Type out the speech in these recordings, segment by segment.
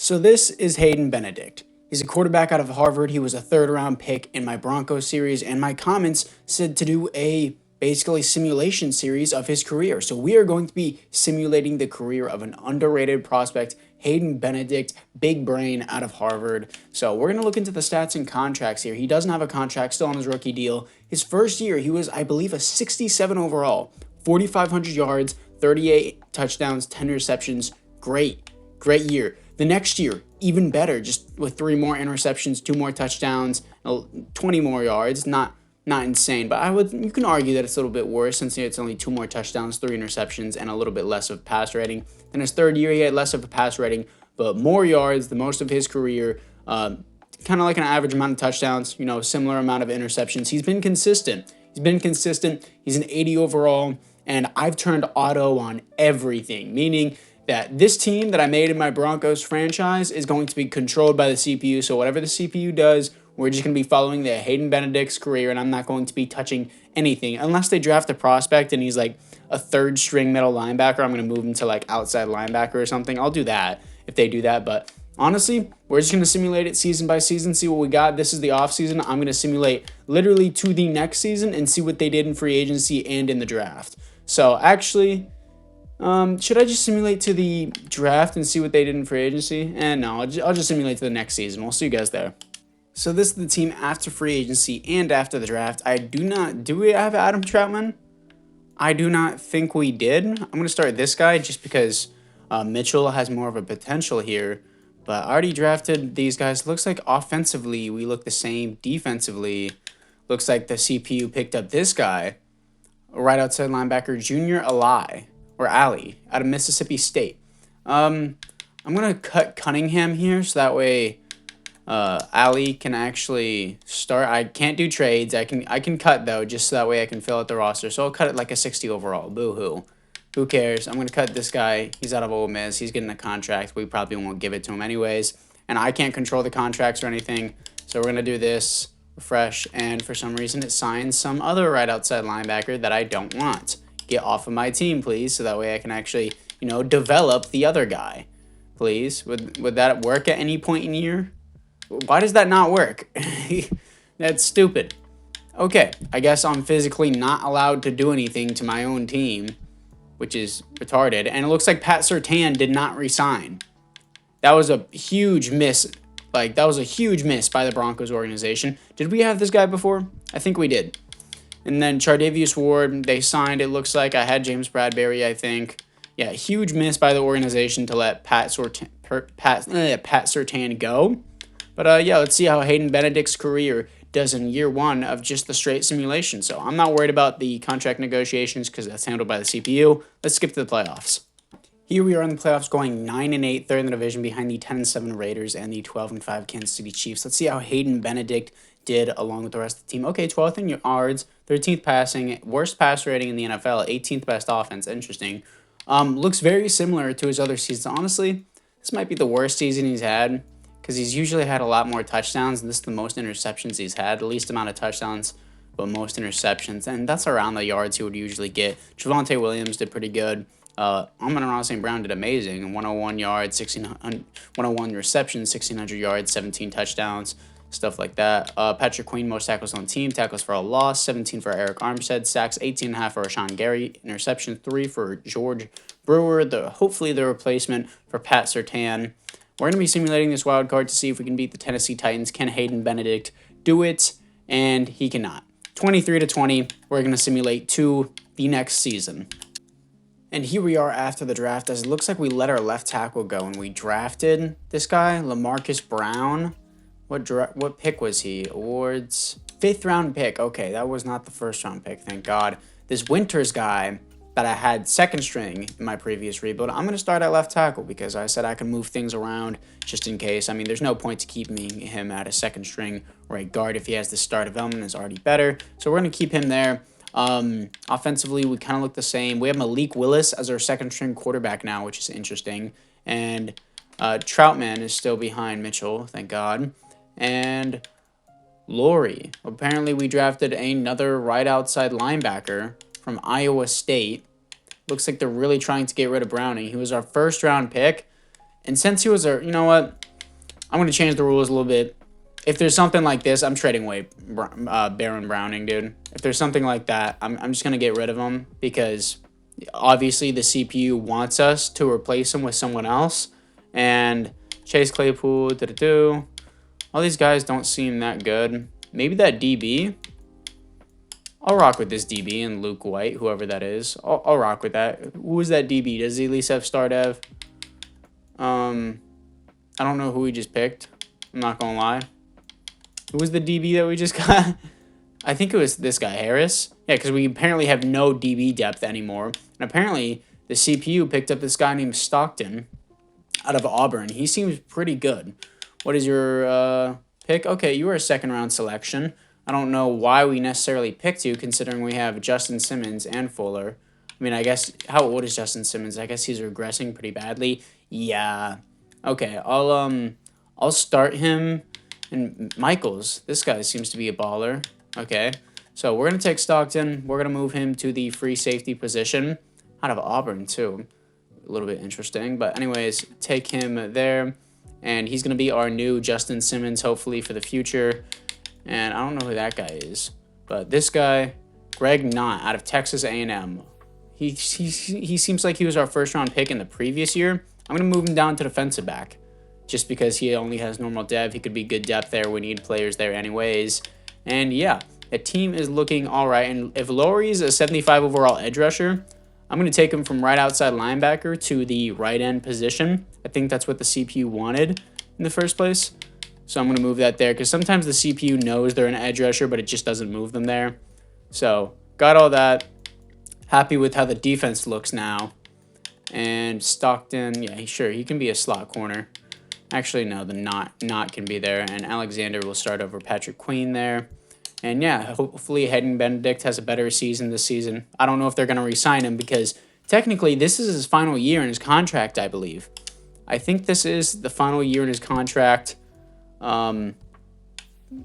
So this is Hayden Benedict. He's a quarterback out of Harvard. He was a third-round pick in my Broncos series, and my comments said to do a basically simulation series of his career. So we are going to be simulating the career of an underrated prospect, Hayden Benedict, big brain out of Harvard. So we're going to look into the stats and contracts here. He doesn't have a contract, still on his rookie deal. His first year, he was, I believe, a 67 overall, 4,500 yards, 38 touchdowns, 10 receptions. Great year. The next year, even better, just with 3 more interceptions, 2 more touchdowns, 20 more yards. Not insane, but you can argue that it's a little bit worse since it's only 2 more touchdowns, 3 interceptions, and a little bit less of pass rating. Then his third year, he had less of a pass rating, but more yards, the most of his career. Kind of like an average amount of touchdowns, similar amount of interceptions. He's been consistent. He's an 80 overall, and I've turned auto on everything, meaning that this team that I made in my Broncos franchise is going to be controlled by the CPU. So whatever the CPU does, we're just going to be following the Hayden Benedict's career, and I'm not going to be touching anything unless they draft a prospect and he's like a third string middle linebacker. I'm going to move him to like outside linebacker or something. I'll do that if they do that. But honestly, we're just going to simulate it season by season, see what we got. This is the off season. I'm going to simulate literally to the next season and see what they did in free agency and in the draft. So actually, should I just simulate to the draft and see what they did in free agency? No, I'll just simulate to the next season. We'll see you guys there. So this is the team after free agency and after the draft. Do we have Adam Troutman? I do not think we did. I'm going to start this guy just because Mitchell has more of a potential here. But I already drafted these guys. Looks like offensively we look the same. Defensively, looks like the CPU picked up this guy, right outside linebacker, Junior Ali out of Mississippi State. I'm going to cut Cunningham here so that way Ali can actually start. I can't do trades. I can cut, though, just so that way I can fill out the roster. So I'll cut it like a 60 overall. Boo-hoo. Who cares? I'm going to cut this guy. He's out of Ole Miss. He's getting a contract. We probably won't give it to him anyways. And I can't control the contracts or anything. So we're going to do this, refresh, and for some reason it signs some other right outside linebacker that I don't want. Get off of my team, please, so that way I can actually, develop the other guy. Please. Would that work at any point in the year? Why does that not work? That's stupid. Okay, I guess I'm physically not allowed to do anything to my own team, which is retarded. And it looks like Pat Surtain did not resign. That was a huge miss. That was a huge miss by the Broncos organization. Did we have this guy before? I think we did. And then Chardavius Ward, they signed, it looks like. I had James Bradbury, I think. Yeah, huge miss by the organization to let Pat Surtain go. But yeah, let's see how Hayden Benedict's career does in year 1 of just the straight simulation. So I'm not worried about the contract negotiations because that's handled by the CPU. Let's skip to the playoffs. Here we are in the playoffs going 9-8, third in the division behind the 10-7 Raiders and the 12-5 Kansas City Chiefs. Let's see how Hayden Benedict did along with the rest of the team. Okay, 12th in yards, 13th passing, worst pass rating in the NFL, 18th best offense. Interesting. Looks very similar to his other seasons. Honestly, this might be the worst season he's had because he's usually had a lot more touchdowns, and this is the most interceptions he's had. The least amount of touchdowns, but most interceptions, and that's around the yards he would usually get. Javonte Williams did pretty good. Amon-Ra St. Brown did amazing. 101 yards, 101 receptions, 1,600 yards, 17 touchdowns, stuff like that. Patrick Queen, most tackles on team. Tackles for a loss, 17 for Eric Armstead. Sacks, 18.5 for Rashawn Gary. Interception, 3 for George Brewer. Hopefully the replacement for Pat Surtain. We're going to be simulating this wild card to see if we can beat the Tennessee Titans. Can Hayden Benedict do it? And he cannot. 23-20, we're going to simulate to the next season. And here we are after the draft, as it looks like we let our left tackle go, and we drafted this guy, LaMarcus Brown. What pick was he? Awards? 5th round pick. Okay, that was not the 1st round pick, thank God. This Winters guy that I had 2nd string in my previous rebuild, I'm going to start at left tackle because I said I can move things around just in case. I mean, there's no point to keeping him at a 2nd string right guard if he has the star development is already better. So we're going to keep him there. Offensively, we kind of look the same. We have Malik Willis as our 2nd string quarterback now, which is interesting. And Troutman is still behind Mitchell, thank God. And Laurie. Apparently, we drafted another right outside linebacker from Iowa State. Looks like they're really trying to get rid of Browning. He was our 1st round pick, And since he was you know what? I'm going to change the rules a little bit. If there's something like this, I'm trading away Baron Browning, dude. If there's something like that, I'm just going to get rid of him because obviously the CPU wants us to replace him with someone else. And Chase Claypool, all these guys don't seem that good. Maybe that DB. I'll rock with this DB and Luke White, whoever that is. I'll rock with that. Who is that DB? Does he at least have star dev? I don't know who we just picked. I'm not going to lie. Who was the DB that we just got? I think it was this guy, Harris. Yeah, because we apparently have no DB depth anymore. And apparently the CPU picked up this guy named Stockton out of Auburn. He seems pretty good. What is your pick? Okay, you were a second-round selection. I don't know why we necessarily picked you, considering we have Justin Simmons and Fuller. I mean, I guess, how old is Justin Simmons? I guess he's regressing pretty badly. Yeah. Okay, I'll start him. And Michaels, this guy seems to be a baller. Okay, so we're going to take Stockton. We're going to move him to the free safety position. Out of Auburn, too. A little bit interesting. But anyways, take him there. And he's going to be our new Justin Simmons, hopefully, for the future. And I don't know who that guy is. But this guy, Greg Knott, out of Texas A&M. He seems like he was our first-round pick in the previous year. I'm going to move him down to defensive back. Just because he only has normal dev, he could be good depth there. We need players there anyways. And yeah, the team is looking all right. And if Laurie's a 75 overall edge rusher, I'm going to take him from right outside linebacker to the right end position. I think that's what the CPU wanted in the first place. So I'm going to move that there because sometimes the CPU knows they're an edge rusher, but it just doesn't move them there. So got all that. Happy with how the defense looks now. And Stockton, yeah, sure, he can be a slot corner. Actually, no, the Knott can be there. And Alexander will start over Patrick Queen there. And yeah, hopefully Hayden Benedict has a better season this season. I don't know if they're going to re-sign him because technically this is his final year in his contract, I believe. I think this is the final year in his contract.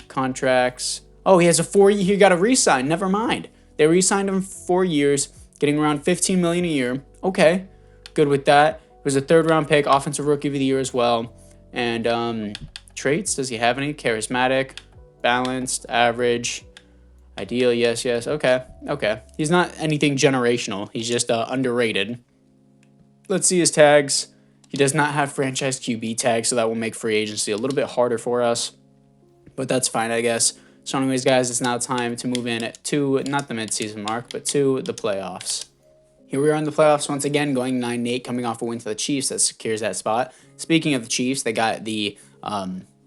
Contracts. Oh, he has a 4 year. He got a re-sign. Never mind. They re-signed him for 4 years, getting around $15 million a year. Okay, good with that. It was a third-round pick, offensive rookie of the year as well. And traits, does he have any? Charismatic, balanced, average, ideal, yes. Okay. He's not anything generational. He's just underrated. Let's see his tags. He does not have franchise QB tags, so that will make free agency a little bit harder for us. But that's fine, I guess. So anyways, guys, it's now time to move in to, not the midseason mark, but to the playoffs. Here we are in the playoffs once again, going 9-8, coming off a win to the Chiefs that secures that spot. Speaking of the Chiefs, they got the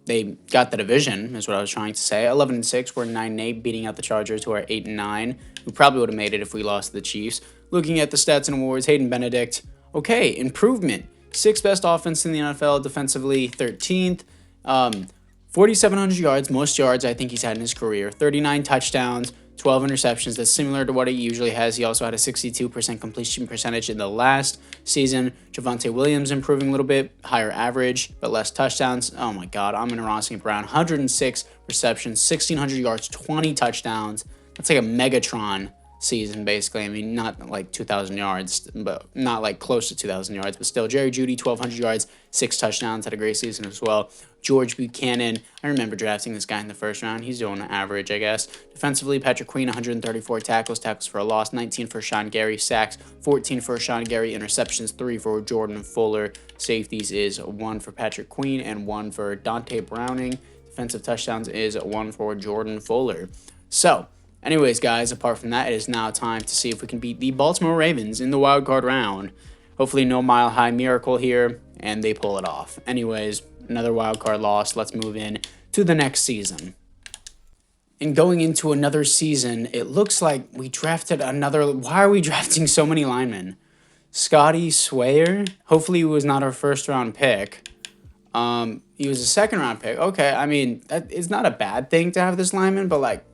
division, is what I was trying to say. 11-6, we're 9-8, beating out the Chargers, who are 8-9. We probably would have made it if we lost to the Chiefs. Looking at the stats and awards, Hayden Benedict, okay, improvement. 6th best offense in the NFL, defensively 13th. 4,700 yards, most yards I think he's had in his career. 39 touchdowns, 12 interceptions. That's similar to what he usually has. He also had a 62% completion percentage in the last season. Javonte Williams improving a little bit, higher average, but less touchdowns. Oh my God, Amon-Ra St. Brown, 106 receptions, 1,600 yards, 20 touchdowns. That's like a Megatron season, basically. I mean, not like 2,000 yards, but not like close to 2,000 yards, but still. Jerry Jeudy, 1,200 yards, 6 touchdowns, had a great season as well. George Buchanan, I remember drafting this guy in the first round. He's doing an average, I guess. Defensively, Patrick Queen, 134 tackles for a loss, 19 for Sean Gary, sacks, 14 for Sean Gary, interceptions, 3 for Jordan Fuller. Safeties is 1 for Patrick Queen and 1 for Dante Browning. Defensive touchdowns is 1 for Jordan Fuller. So, anyways, guys, apart from that, it is now time to see if we can beat the Baltimore Ravens in the wild card round. Hopefully no mile-high miracle here, and they pull it off. Anyways, another wild card loss. Let's move in to the next season. And going into another season, it looks like we drafted another... Why are we drafting so many linemen? Scotty Swayer? Hopefully he was not our first-round pick. He was a second-round pick. Okay, I mean, it's not a bad thing to have this lineman, but, like,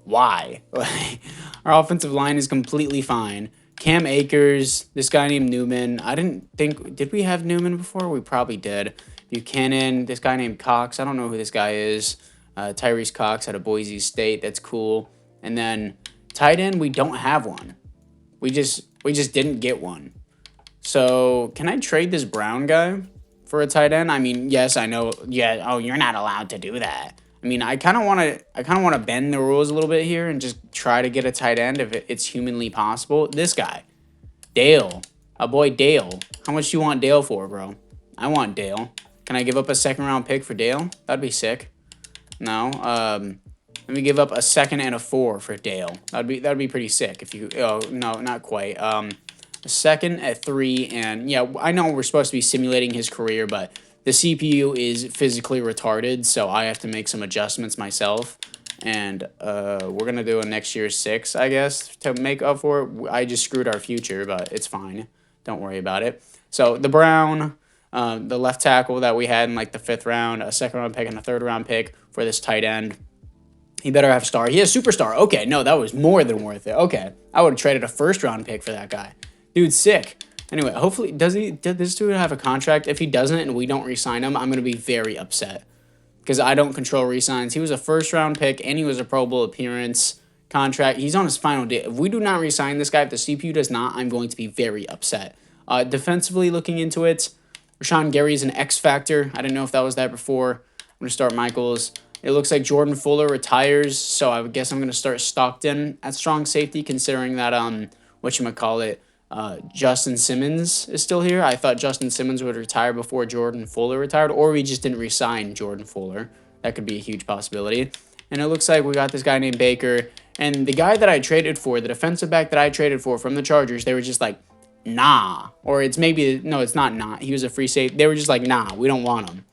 why? Like, our offensive line is completely fine. Cam Akers, this guy named Newman. I didn't think... Did we have Newman before? We probably did. Buchanan, this guy named Cox. I don't know who this guy is. Tyrese Cox out of Boise State. That's cool. And then tight end, we don't have one. We just didn't get one. So can I trade this Brown guy for a tight end. I mean, yes, I know. Yeah. Oh, you're not allowed to do that. I mean, I kind of want to. I kind of want to bend the rules a little bit here and just try to get a tight end if it's humanly possible. This guy, Dale, a boy Dale. How much do you want Dale for, bro? I want Dale. Can I give up a second-round pick for Dale? That'd be sick. No. Let me give up a second and a 4 for Dale. That'd be pretty sick if you. Oh no, not quite. A second at 3, and yeah, I know we're supposed to be simulating his career, but the CPU is physically retarded, so I have to make some adjustments myself. And we're gonna do a next year's 6, I guess, to make up for it. I just screwed our future, but it's fine. Don't worry about it. So the Brown, the left tackle that we had in like the 5th round, a second-round pick and a third-round pick for this tight end. He better have star. He has superstar. Okay, no, that was more than worth it. Okay, I would have traded a first-round pick for that guy. Dude's sick. Anyway, hopefully, did this dude have a contract? If he doesn't and we don't re-sign him, I'm going to be very upset because I don't control re-signs. He was a first-round pick and he was a Pro Bowl appearance contract. He's on his final day. If we do not re-sign this guy, if the CPU does not, I'm going to be very upset. Defensively looking into it, Rashawn Gary is an X factor. I didn't know if that was that before. I'm going to start Michaels. It looks like Jordan Fuller retires, so I guess I'm going to start Stockton at strong safety, considering that, Justin Simmons is still here. I thought Justin Simmons would retire before Jordan Fuller retired, or we just didn't re-sign Jordan Fuller. That could be a huge possibility. And it looks like we got this guy named Baker, and the guy that I traded for, the defensive back that I traded for from the Chargers, they were just like, nah. Or it's not. He was a free safety. They were just like, nah, we don't want him.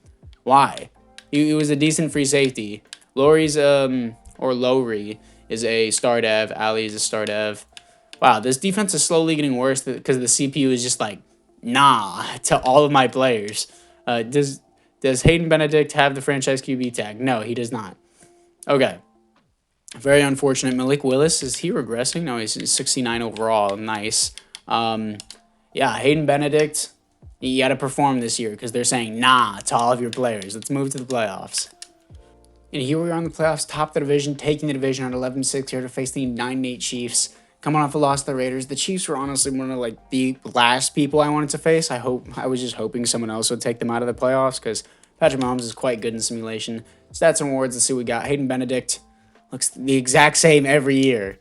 Why? He was a decent free safety. Lowry is a star dev. Ali is a star dev. Wow, this defense is slowly getting worse because the CPU is just like, nah, to all of my players. Does Hayden Benedict have the franchise QB tag? No, he does not. Okay. Very unfortunate. Malik Willis, is he regressing? No, he's 69 overall. Nice. Hayden Benedict, you got to perform this year because they're saying nah to all of your players. Let's move to the playoffs. And here we are in the playoffs, top of the division, taking the division at 11-6 here to face the 9-8 Chiefs. Coming off a loss to the Raiders. The Chiefs were honestly one of like the last people I wanted to face. I was just hoping someone else would take them out of the playoffs because Patrick Mahomes is quite good in simulation. Stats and awards, let's see what we got. Hayden Benedict looks the exact same every year.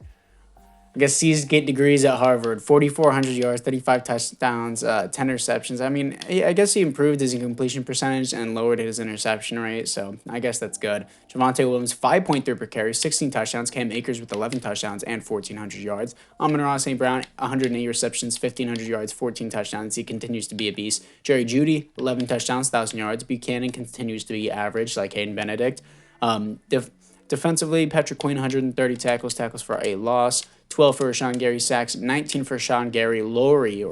I guess C's get degrees at Harvard. 4,400 yards, 35 touchdowns, 10 receptions. I mean, I guess he improved his completion percentage and lowered his interception rate, so I guess that's good. Javonte Williams, 5.3 per carry, 16 touchdowns. Cam Akers with 11 touchdowns and 1,400 yards. Amon-Ra St. Brown, 108 receptions, 1,500 yards, 14 touchdowns. He continues to be a beast. Jerry Jeudy, 11 touchdowns, 1,000 yards. Buchanan continues to be average like Hayden Benedict. Defensively, Patrick Queen, 130 tackles for a loss. 12 for Rashawn Gary sacks, 19 for Rashawn Gary. Lowry is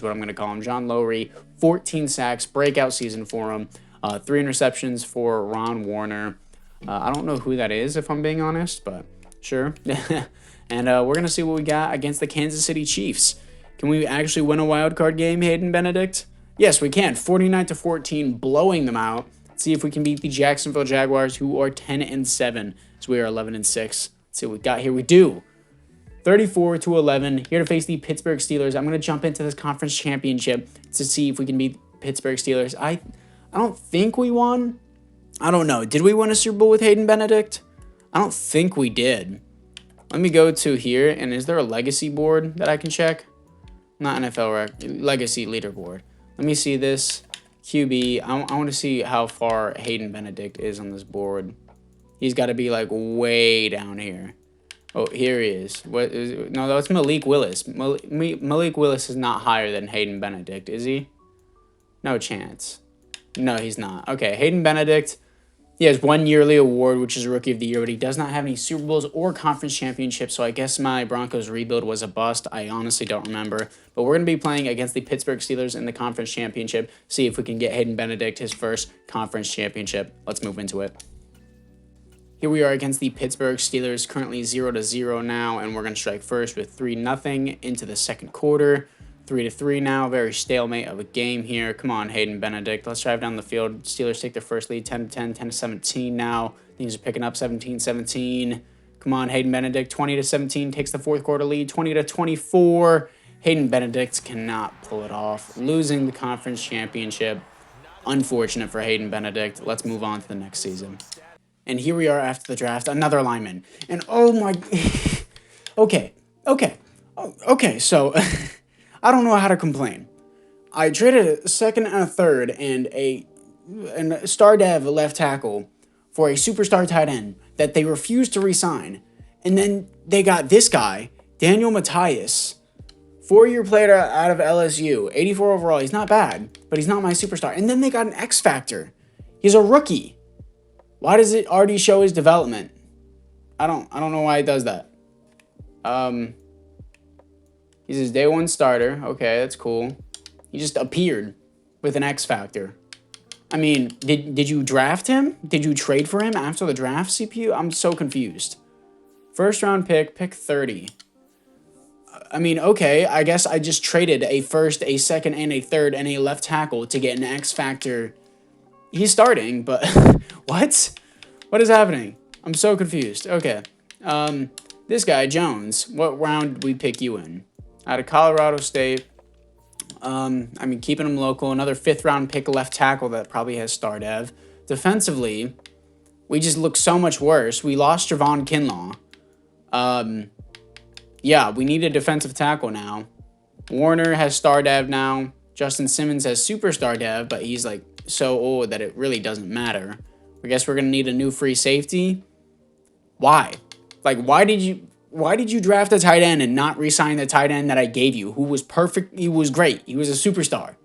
what I'm going to call him. John Lowry, 14 sacks, breakout season for him. 3 interceptions for Ron Warner. I don't know who that is, if I'm being honest, but sure. And we're going to see what we got against the Kansas City Chiefs. Can we actually win a wild card game, Hayden Benedict? Yes, we can. 49-14, blowing them out. Let's see if we can beat the Jacksonville Jaguars, who are 10-7. So we are 11-6. See what we got here. We do. 34-11. Here to face the Pittsburgh Steelers. I'm going to jump into this conference championship to see if we can beat Pittsburgh Steelers. I don't think we won. I don't know. Did we win a Super Bowl with Hayden Benedict? I don't think we did. Let me go to here. And is there a legacy board that I can check? Not NFL legacy leaderboard. Let me see this. QB. I want to see how far Hayden Benedict is on this board. He's got to be like way down here. Oh, here he is. No, that's Malik Willis. Malik Willis is not higher than Hayden Benedict, is he? No chance. No, he's not. Okay, Hayden Benedict, he has 1 yearly award, which is Rookie of the Year, but he does not have any Super Bowls or conference championships, so I guess my Broncos rebuild was a bust. I honestly don't remember. But we're going to be playing against the Pittsburgh Steelers in the conference championship, see if we can get Hayden Benedict his first conference championship. Let's move into it. Here we are against the Pittsburgh Steelers, currently 0-0 now, and we're going to strike first with 3-0 into the second quarter. 3-3 now, very stalemate of a game here. Come on, Hayden Benedict. Let's drive down the field. Steelers take their first lead, 10-10, 10-17 now. Things are picking up, 17-17. Come on, Hayden Benedict, 20-17, takes the fourth quarter lead, 20-24. Hayden Benedict cannot pull it off, losing the conference championship. Unfortunate for Hayden Benedict. Let's move on to the next season. And here we are after the draft, another lineman. And oh my... okay. So, I don't know how to complain. I traded a second and a third and a star dev left tackle for a superstar tight end that they refused to re-sign. And then they got this guy, Daniel Matthias, 4-year player out of LSU, 84 overall. He's not bad, but he's not my superstar. And then they got an X Factor. He's a rookie. Why does it already show his development? I don't know why it does that. He's his day one starter. Okay, that's cool. He just appeared with an X Factor. I mean, did you draft him? Did you trade for him after the draft, CPU? I'm so confused. First round pick 30. I mean, okay, I guess I just traded a first, a second, and a third, and a left tackle to get an X Factor. He's starting, but what? What is happening? I'm so confused. Okay. This guy, Jones, what round did we pick you in? Out of Colorado State. I mean, keeping him local. Another 5th round pick left tackle that probably has star dev. Defensively, we just look so much worse. We lost Javon Kinlaw. Yeah, we need a defensive tackle now. Warner has star dev now. Justin Simmons has superstar dev, but he's like so old that it really doesn't matter. I guess we're going to need a new free safety. Why? Like, why did you draft a tight end and not re-sign the tight end that I gave you, who was perfect? He was great. He was a superstar.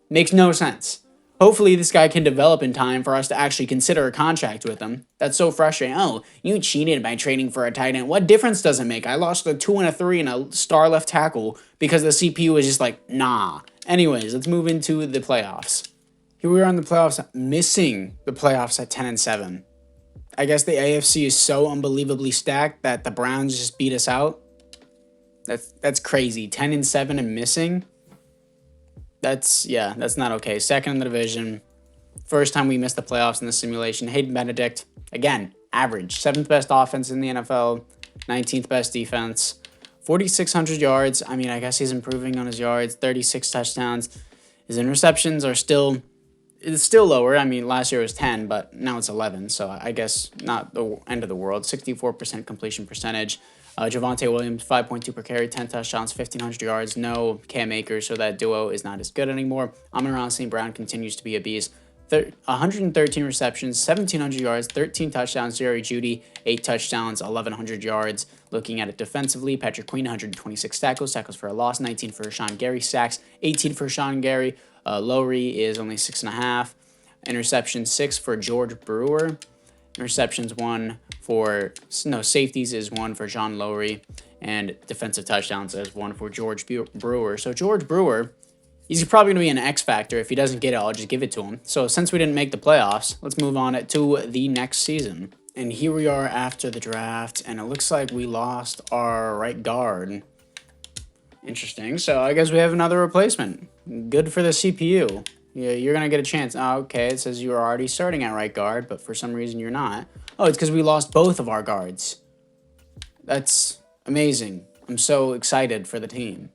Makes no sense. Hopefully this guy can develop in time for us to actually consider a contract with him. That's so frustrating. Oh, you cheated by trading for a tight end. What difference does it make? I lost a 2 and a 3 and a star left tackle because the CPU was just like, nah. Anyways, let's move into the playoffs. Here we are in the playoffs, missing the playoffs at 10-7. I guess the AFC is so unbelievably stacked that the Browns just beat us out. That's crazy. 10-7 and missing. That's not okay. Second in the division. First time we missed the playoffs in the simulation. Hayden Benedict, again, average. 7th best offense in the NFL. 19th best defense. 4,600 yards. I mean, I guess he's improving on his yards. 36 touchdowns. His interceptions are still lower. I mean, last year was 10, but now it's 11. So I guess not the end of the world. 64% completion percentage. Javonte Williams, 5.2 per carry, 10 touchdowns, 1,500 yards. No Cam Akers, so that duo is not as good anymore. Amon-Ra St. Brown continues to be a beast. 113 receptions, 1,700 yards, 13 touchdowns. Jerry Jeudy, 8 touchdowns, 1,100 yards. Looking at it defensively, Patrick Queen, 126 tackles for a loss, 19 for Sean Gary, sacks, 18 for Sean Gary. Lowry is only 6.5. Interceptions, 6 for George Brewer. Safeties is 1 for John Lowry, and defensive touchdowns is 1 for George Brewer. So George Brewer, he's probably going to be an X factor. If he doesn't get it, I'll just give it to him. So since we didn't make the playoffs, let's move on to the next season. And here we are after the draft, and it looks like we lost our right guard. Interesting. So I guess we have another replacement. Good for the CPU. Yeah, you're going to get a chance. Oh, okay, it says you were already starting at right guard, but for some reason you're not. Oh, it's because we lost both of our guards. That's amazing. I'm so excited for the team.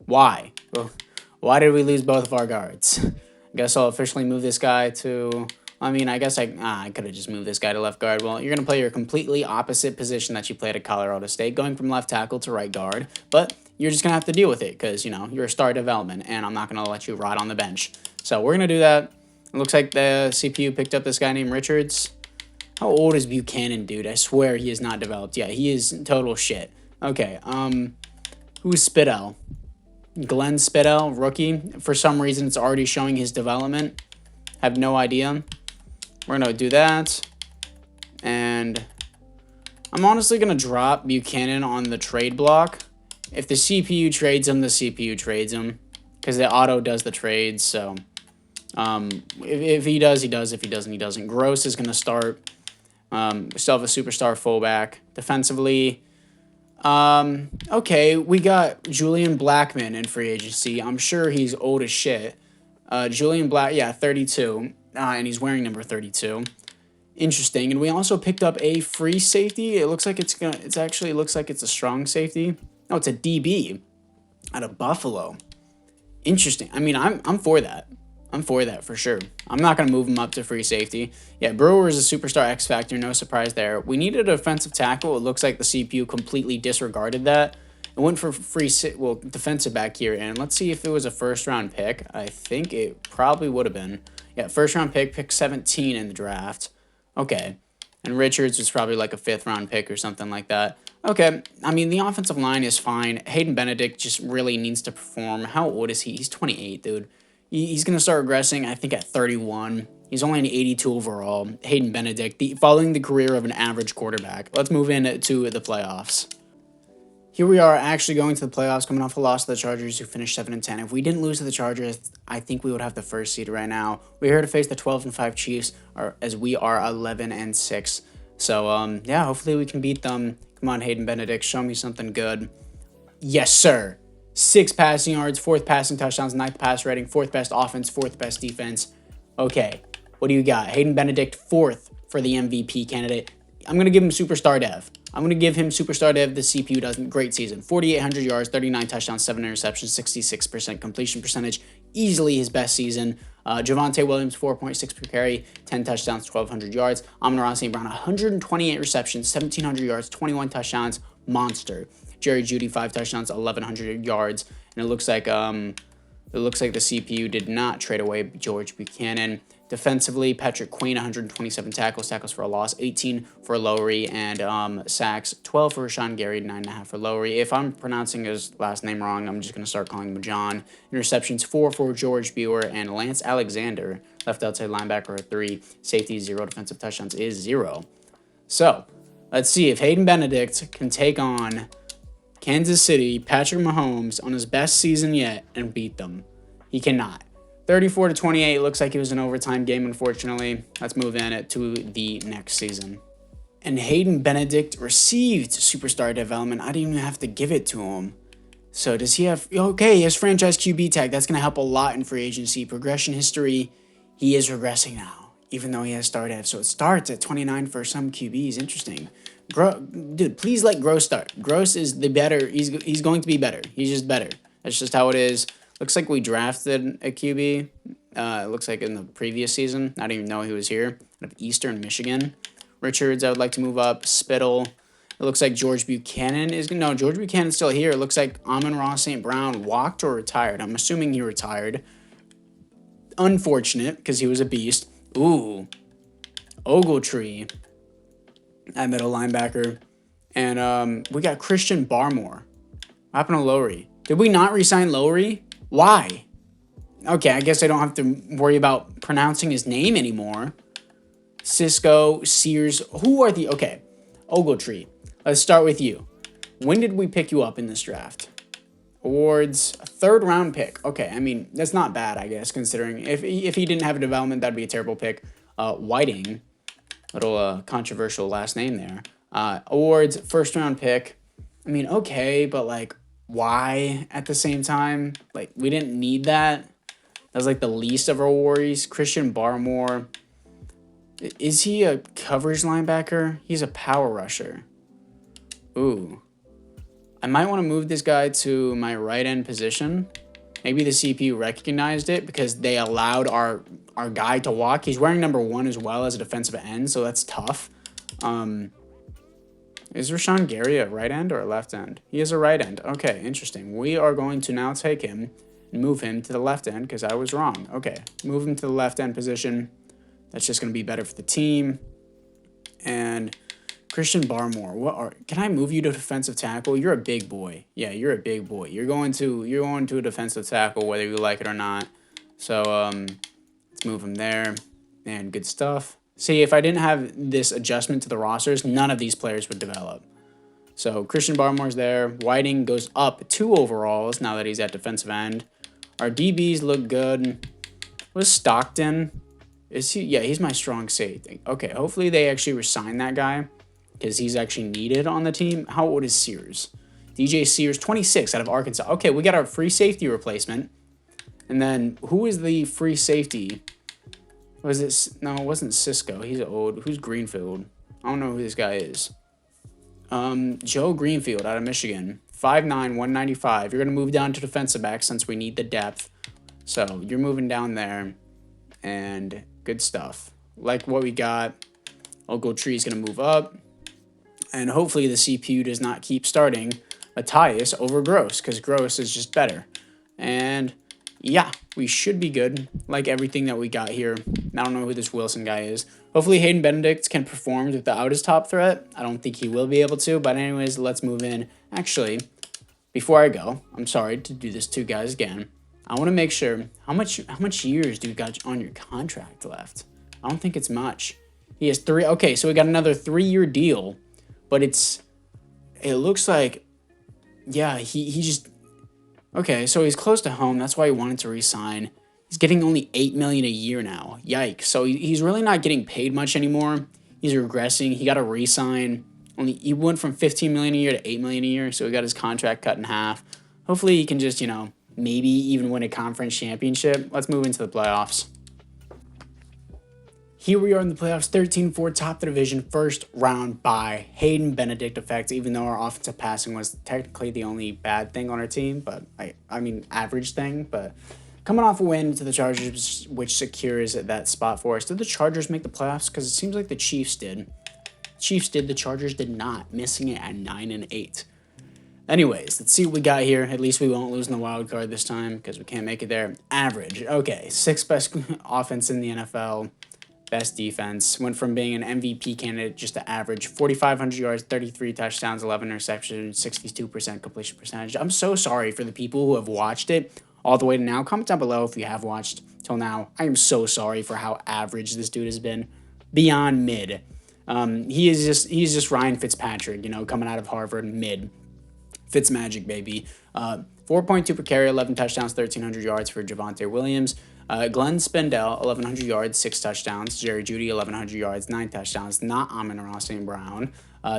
Why? Well, why did we lose both of our guards? I guess I'll officially move this guy to... I mean, I guess I could have just moved this guy to left guard. Well, you're going to play your completely opposite position that you played at Colorado State, going from left tackle to right guard. But you're just going to have to deal with it because, you're a star development, and I'm not going to let you rot on the bench. So we're going to do that. It looks like the CPU picked up this guy named Richards. How old is Buchanan, dude? I swear he is not developed. Yeah, he is total shit. Okay, who's Spitell? Glenn Spitell, rookie. For some reason, it's already showing his development. Have no idea. We're going to do that. And I'm honestly going to drop Buchanan on the trade block. If the CPU trades him, the CPU trades him. Because the auto does the trades, so... if he does, he does. If he doesn't, he doesn't. Gross is going to start. We still have a superstar fullback. Defensively, okay, we got Julian Blackman in free agency. I'm sure he's old as shit. Julian Black, yeah, 32, and he's wearing number 32. Interesting. And we also picked up a free safety. It looks like it actually looks like it's a strong safety. No, it's a DB. out of Buffalo. Interesting. I mean, I'm for that. I'm for that for sure. I'm not going to move him up to free safety. Yeah, Brewer is a superstar X factor. No surprise there. We needed a defensive tackle. It looks like the CPU completely disregarded that. It went for defensive back here. And let's see if it was a first-round pick. I think it probably would have been. Yeah, first-round pick 17 in the draft. Okay. And Richards was probably like a 5th-round pick or something like that. Okay, I mean, the offensive line is fine. Hayden Benedict just really needs to perform. How old is he? He's 28, dude. He's going to start regressing, I think, at 31. He's only an 82 overall. Hayden Benedict, following the career of an average quarterback. Let's move into the playoffs. Here we are actually going to the playoffs, coming off a loss to the Chargers, who finished 7-10. If we didn't lose to the Chargers, I think we would have the first seed right now. We're here to face the 12-5 Chiefs, as we are 11-6. So, yeah, hopefully we can beat them. Come on, Hayden Benedict, show me something good. Yes, sir. 6 passing yards, 4th passing touchdowns, 9th pass rating, 4th best offense, 4th best defense. Okay, what do you got? Hayden Benedict, 4th for the MVP candidate. I'm going to give him Superstar Dev. I'm going to give him Superstar Dev. The CPU does great season. 4,800 yards, 39 touchdowns, 7 interceptions, 66% completion percentage. Easily his best season. Javonte Williams, 4.6 per carry, 10 touchdowns, 1,200 yards. Amon-Ra St. Brown, 128 receptions, 1,700 yards, 21 touchdowns. Monster. Jerry Jeudy, 5 touchdowns, 1,100 yards. And it looks like the CPU did not trade away George Buchanan. Defensively, Patrick Queen, 127 tackles for a loss, 18 for Lowry, and sacks, 12 for Rashawn Gary, 9.5 for Lowry. If I'm pronouncing his last name wrong, I'm just going to start calling him John. Interceptions, 4 for George Buer, and Lance Alexander, left outside linebacker, 3. Safety, 0. Defensive touchdowns is 0. So, let's see if Hayden Benedict can take on Kansas City, Patrick Mahomes, on his best season yet and beat them. He cannot. 34-28, looks like it was an overtime game, unfortunately. Let's move in to the next season. And Hayden Benedict received Superstar Development. I didn't even have to give it to him. So does he have... Okay, he has franchise QB tag. That's going to help a lot in free agency. Progression history, he is regressing now, even though he has star dev. So it starts at 29 for some QBs. Interesting. Dude, please let Gross start. Gross is the better. He's going to be better. He's just better. That's just how it is. Looks like we drafted a QB. It looks like in the previous season. I didn't even know he was here. Out of Eastern Michigan. Richards, I would like to move up. Spittle. It looks like George Buchanan is... No, George Buchanan's still here. It looks like Amon-Ra St. Brown walked or retired. I'm assuming he retired. Unfortunate, because he was a beast. Ooh. Ogletree at middle linebacker. And we got Christian Barmore. What happened to Lowry? Did we not re-sign Lowry? Why? Okay, I guess I don't have to worry about pronouncing his name anymore. Cisco, Sears, who are the... Okay, Ogletree. Let's start with you. When did we pick you up in this draft? Awards, a 3rd round pick. Okay, I mean, that's not bad, I guess, considering if he didn't have a development, that'd be a terrible pick. Whiting, little controversial last name there. Awards, 1st round pick. I mean, okay, but like, why at the same time? Like, we didn't need that. That was like the least of our worries. Christian Barmore. Is he a coverage linebacker? He's a power rusher. Ooh. I might want to move this guy to my right end position. Maybe the CPU recognized it because they allowed our guy to walk. He's wearing number 1 as well as a defensive end, so that's tough. Is Rashawn Gary a right end or a left end? He is a right end. Okay, interesting. We are going to now take him and move him to the left end because I was wrong. Okay, move him to the left end position. That's just going to be better for the team. And Christian Barmore, can I move you to defensive tackle? You're a big boy. Yeah, you're a big boy. You're going to a defensive tackle whether you like it or not. So let's move him there. And good stuff. See, if I didn't have this adjustment to the rosters, none of these players would develop. So Christian Barmore's there. Whiting goes up 2 overalls now that he's at defensive end. Our DBs look good. What's Stockton? Is he? Yeah, he's my strong safety. Okay, hopefully they actually resign that guy because he's actually needed on the team. How old is Sears? DJ Sears, 26 out of Arkansas. Okay, we got our free safety replacement. And then who is the free safety? Was it? No, it wasn't Cisco. He's old. Who's Greenfield? I don't know who this guy is. Joe Greenfield out of Michigan. 5'9", 195. You're going to move down to defensive back since we need the depth. So you're moving down there, and good stuff. Like what we got. Ogletree is going to move up, and hopefully the CPU does not keep starting Matthias over Gross, because Gross is just better. And yeah, we should be good, like everything that we got here. I don't know who this Wilson guy is. Hopefully Hayden Benedict can perform without his top threat. I don't think he will be able to, but anyways, let's move in. Actually, before I go, I'm sorry to do this to you guys again. I want to make sure, how much years do you got on your contract left? I don't think it's much. He has 3. Okay, so we got another 3-year deal, but it looks like, yeah, he just, okay, so he's close to home. That's why he wanted to resign. He's getting only $8 million a year now. Yikes. So he's really not getting paid much anymore. He's regressing. He got to resign. He went from $15 million a year to $8 million a year, so he got his contract cut in half. Hopefully he can just, maybe even win a conference championship. Let's move into the playoffs. Here we are in the playoffs, 13-4, top the division, first round bye. Hayden Benedict effect, even though our offensive passing was technically the only bad thing on our team, but I mean average thing. But coming off a win to the Chargers, which secures that spot for us. Did the Chargers make the playoffs? Because it seems like the Chiefs did. The Chargers did not, missing it at 9-8. Anyways, let's see what we got here. At least we won't lose in the wild card this time because we can't make it there. Average. Okay, 6th best offense in the NFL. Best defense. Went from being an MVP candidate just to average 4,500 yards, 33 touchdowns, 11 interceptions, 62% completion percentage. I'm so sorry for the people who have watched it all the way to now. Comment down below if you have watched till now. I am so sorry for how average this dude has been. Beyond mid. He's just Ryan Fitzpatrick, coming out of Harvard, mid. Fitzmagic, baby. 4.2 per carry, 11 touchdowns, 1,300 yards for Javonte Williams. Glenn Spindell, 1,100 yards, 6 touchdowns. Jerry Jeudy, 1,100 yards, 9 touchdowns. Not Amon-Ra St. Brown.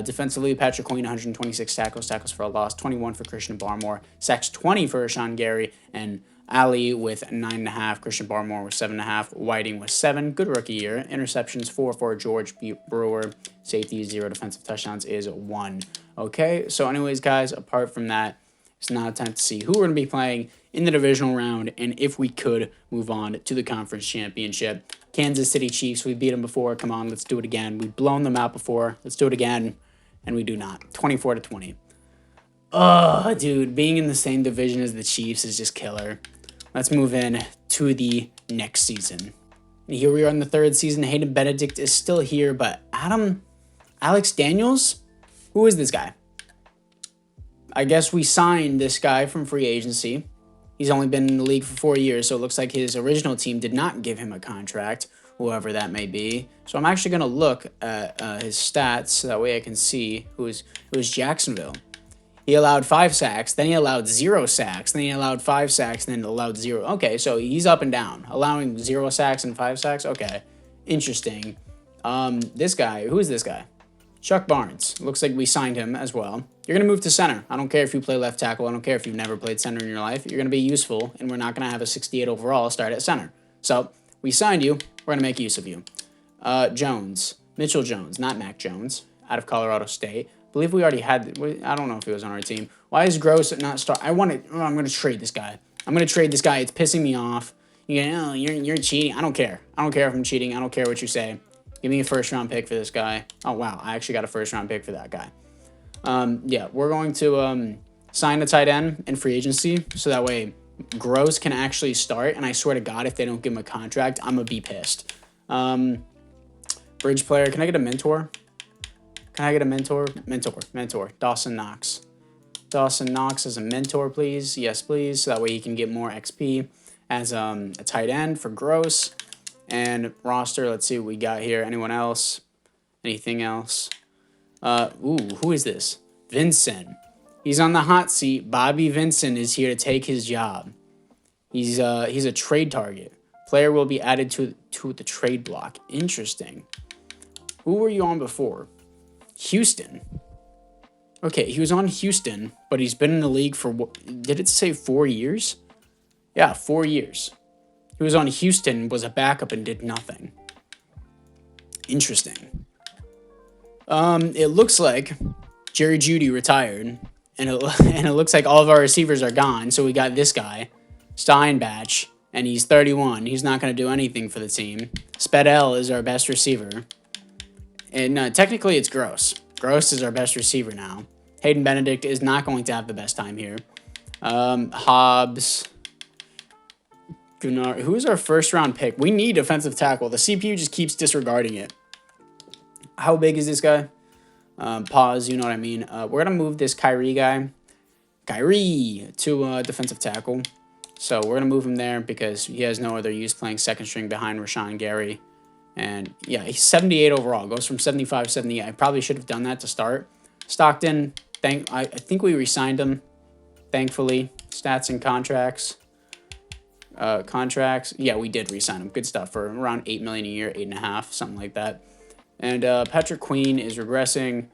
Defensively, Patrick Queen, 126 tackles for a loss, 21 for Christian Barmore, sacks 20 for Rashawn Gary, and Ali with 9.5. Christian Barmore with 7.5. Whiting with 7. Good rookie year. Interceptions 4 for George Brewer. Safety 0. Defensive touchdowns is 1. Okay, so anyways, guys, apart from that, it's now time to see who we're going to be playing in the divisional round and if we could move on to the conference championship. Kansas City Chiefs, we beat them before. Come on, let's do it again. We've blown them out before. Let's do it again, and we do not. 24-20. Oh, dude, being in the same division as the Chiefs is just killer. Let's move in to the next season. And here we are in the 3rd season. Hayden Benedict is still here, but Alex Daniels? Who is this guy? I guess we signed this guy from free agency. He's only been in the league for 4 years, so it looks like his original team did not give him a contract, whoever that may be. So I'm actually going to look at his stats so that way I can see it was Jacksonville. He allowed 5 sacks, then he allowed 0 sacks, then he allowed 5 sacks, and then allowed 0. Okay, so he's up and down. Allowing 0 sacks and 5 sacks? Okay, interesting. This guy, who is this guy? Chuck Barnes. Looks like we signed him as well. You're going to move to center. I don't care if you play left tackle. I don't care if you've never played center in your life. You're going to be useful, and we're not going to have a 68 overall start at center. So we signed you. We're going to make use of you. Mitchell Jones, not Mac Jones, out of Colorado State. I believe we already had, I don't know if he was on our team. Why is Gross not start? I'm going to trade this guy. It's pissing me off. You're cheating. I don't care. I don't care if I'm cheating. I don't care what you say. Give me a 1st-round pick for this guy. Oh, wow. I actually got a 1st-round pick for that guy. Yeah, we're going to sign a tight end in free agency so that way Gross can actually start. And I swear to God, if they don't give him a contract, I'm going to be pissed. Bridge player. Can I get a mentor? Mentor. Dawson Knox. Dawson Knox as a mentor, please. Yes, please. So that way he can get more XP as a tight end for Gross. And roster, let's see what we got here. Anyone else? Anything else? Who is this? Vincent. He's on the hot seat. Bobby Vincent is here to take his job. He's a trade target. Player will be added to the trade block. Interesting. Who were you on before? Houston. Okay, he was on Houston, but he's been in the league for, did it say 4 years? Yeah, 4 years. He was on Houston, was a backup, and did nothing. Interesting. It looks like Jerry Jeudy retired, and it looks like all of our receivers are gone. So we got this guy, Steinbach, and he's 31. He's not going to do anything for the team. Spedell is our best receiver. And technically it's Gross. Gross is our best receiver now. Hayden Benedict is not going to have the best time here. Hobbs. Gunnar. Who is our first round pick? We need defensive tackle. The CPU just keeps disregarding it. How big is this guy? Pause, you know what I mean. We're going to move this Kyrie guy. Kyrie to defensive tackle. So we're going to move him there because he has no other use playing second string behind Rashawn Gary. And yeah, he's 78 overall. Goes from 75 to 78. I probably should have done that to start. Stockton, I think we re-signed him, thankfully. Stats and contracts. Yeah, we did re-sign him. Good stuff for around $8 million a year, 8.5, something like that. And Patrick Queen is regressing.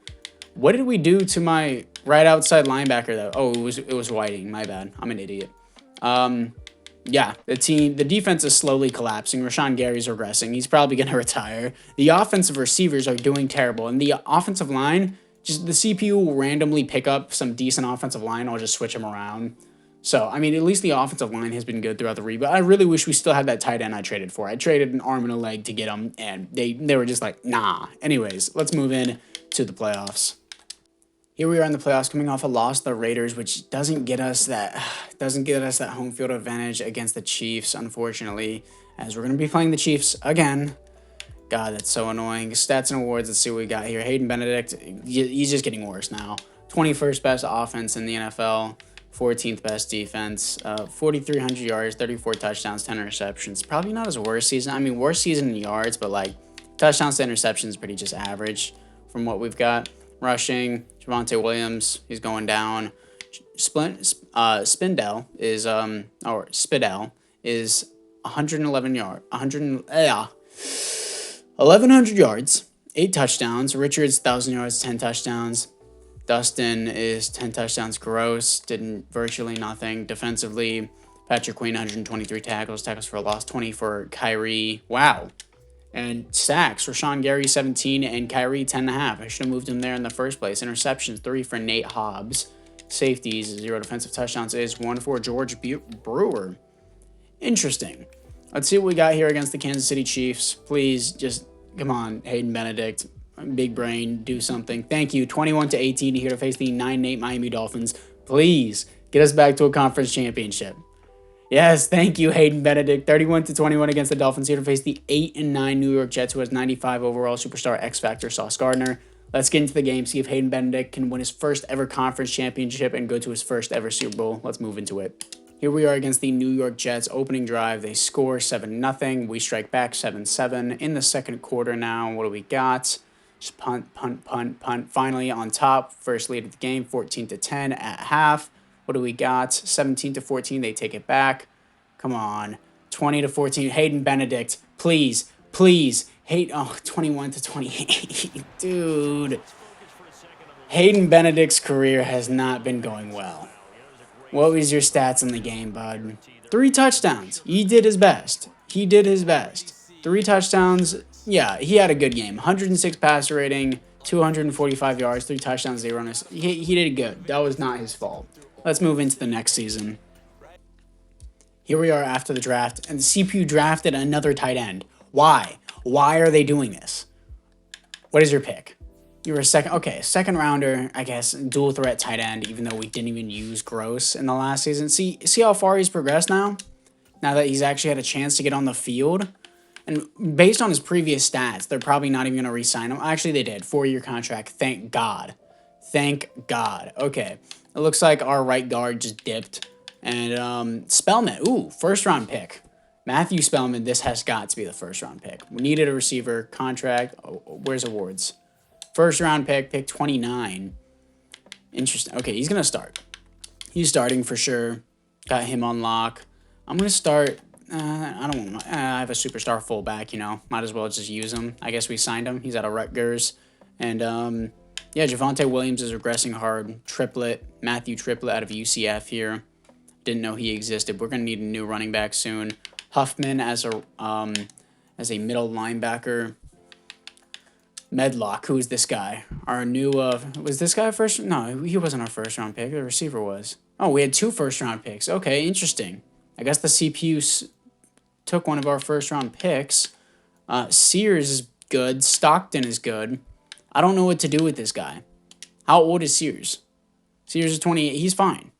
What did we do to my right outside linebacker though? Oh, it was Whiting. My bad. I'm an idiot. Yeah, the defense is slowly collapsing. Rashawn Gary's regressing. He's probably going to retire. The offensive receivers are doing terrible. And the offensive line, just the CPU will randomly pick up some decent offensive line. I'll just switch them around. So, I mean, at least the offensive line has been good throughout the rebuild. I really wish we still had that tight end I traded for. I traded an arm and a leg to get him, and they were just like, nah. Anyways, let's move in to the playoffs. Here we are in the playoffs, coming off a loss to the Raiders, which doesn't get us that home field advantage against the Chiefs, unfortunately, as we're going to be playing the Chiefs again. God, that's so annoying. Stats and awards, let's see what we got here. Hayden Benedict, he's just getting worse now. 21st best offense in the NFL, 14th best defense, 4,300 yards, 34 touchdowns, 10 interceptions. Probably not his worst season. I mean, worst season in yards, but like touchdowns to interceptions, pretty just average from what we've got. Rushing, Javonte Williams, he's going down. Spindell is 1,100 yards, 8 touchdowns. Richards 1,000 yards, 10 touchdowns. Dustin is 10 touchdowns gross, did virtually nothing defensively. Patrick Queen 123 tackles for a loss, 20 for Kyrie. Wow. And sacks, Rashawn Gary 17 and Kyrie 10.5. I should have moved him there in the first place. Interceptions 3 for Nate Hobbs. Safeties 0 defensive touchdowns is 1 for George Brewer. Interesting. Let's see what we got here against the Kansas City Chiefs. Please just come on, Hayden Benedict. Big brain, do something. Thank you. 21-18 here to face the 9-8 Miami Dolphins. Please get us back to a conference championship. Yes, thank you, Hayden Benedict. 31-21 against the Dolphins here to face the 8-9 New York Jets, who has 95 overall superstar X Factor Sauce Gardner. Let's get into the game, see if Hayden Benedict can win his first ever conference championship and go to his first ever Super Bowl. Let's move into it. Here we are against the New York Jets. Opening drive, they score 7-0. We strike back 7-7 in the second quarter now. What do we got? Just punt. Finally on top. First lead of the game, 14-10 at half. What do we got? 17-14. They take it back. Come on. 20-14. Hayden Benedict. Please. 21-28. Dude. Hayden Benedict's career has not been going well. What was your stats in the game, bud? 3 touchdowns. He did his best. 3 touchdowns. Yeah, he had a good game. 106 passer rating, 245 yards, 3 touchdowns, 0 runs. He did good. That was not his fault. Let's move into the next season. Here we are after the draft, and the CPU drafted another tight end. Why? Why are they doing this? What is your pick? You were a second rounder, I guess, dual threat tight end, even though we didn't even use Gross in the last season. See how far he's progressed now? Now that he's actually had a chance to get on the field? And based on his previous stats, they're probably not even going to re-sign him. Actually, they did. 4-year contract. Thank God. Okay. It looks like our right guard just dipped. And Spellman. Ooh, first-round pick. Matthew Spellman, this has got to be the first-round pick. We needed a receiver. Contract. Oh, where's awards? First-round pick 29. Interesting. Okay, he's going to start. He's starting for sure. Got him on lock. I'm going to start. I have a superstar fullback, Might as well just use him. I guess we signed him. He's out of Rutgers. And, Javonte Williams is regressing hard. Matthew Triplett out of UCF here. Didn't know he existed. We're going to need a new running back soon. Huffman as a middle linebacker. Medlock, who is this guy? Our new, was this guy first? No, he wasn't our first round pick. The receiver was. Oh, we had 2 first round picks. Okay, interesting. I guess the CPU took one of our first round picks. Sears is good. Stockton is good. I don't know what to do with this guy. How old is Sears? Sears is 28. He's fine.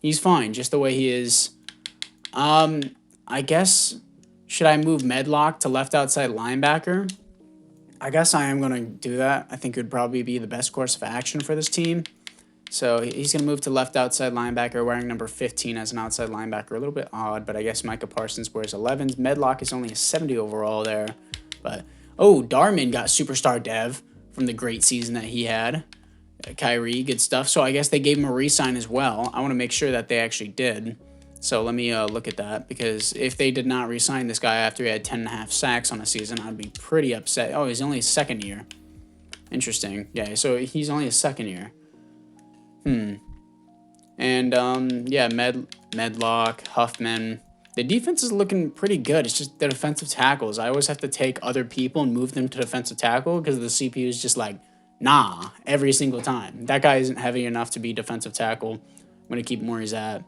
He's fine, just the way he is. I guess, should I move Medlock to left outside linebacker? I guess I am going to do that. I think it would probably be the best course of action for this team. So he's going to move to left outside linebacker, wearing number 15 as an outside linebacker. A little bit odd, but I guess Micah Parsons wears 11s. Medlock is only a 70 overall there. But, oh, Darman got superstar dev from the great season that he had. Kyrie, good stuff. So I guess they gave him a re-sign as well. I want to make sure that they actually did. So let me look at that, because if they did not re-sign this guy after he had 10.5 sacks on a season, I'd be pretty upset. Oh, he's only his second year. Interesting. Yeah, so he's only his second year. And, yeah, Medlock, Huffman. The defense is looking pretty good. It's just the defensive tackles. I always have to take other people and move them to defensive tackle because the CPU is just like, nah, every single time. That guy isn't heavy enough to be defensive tackle. I'm going to keep him where he's at.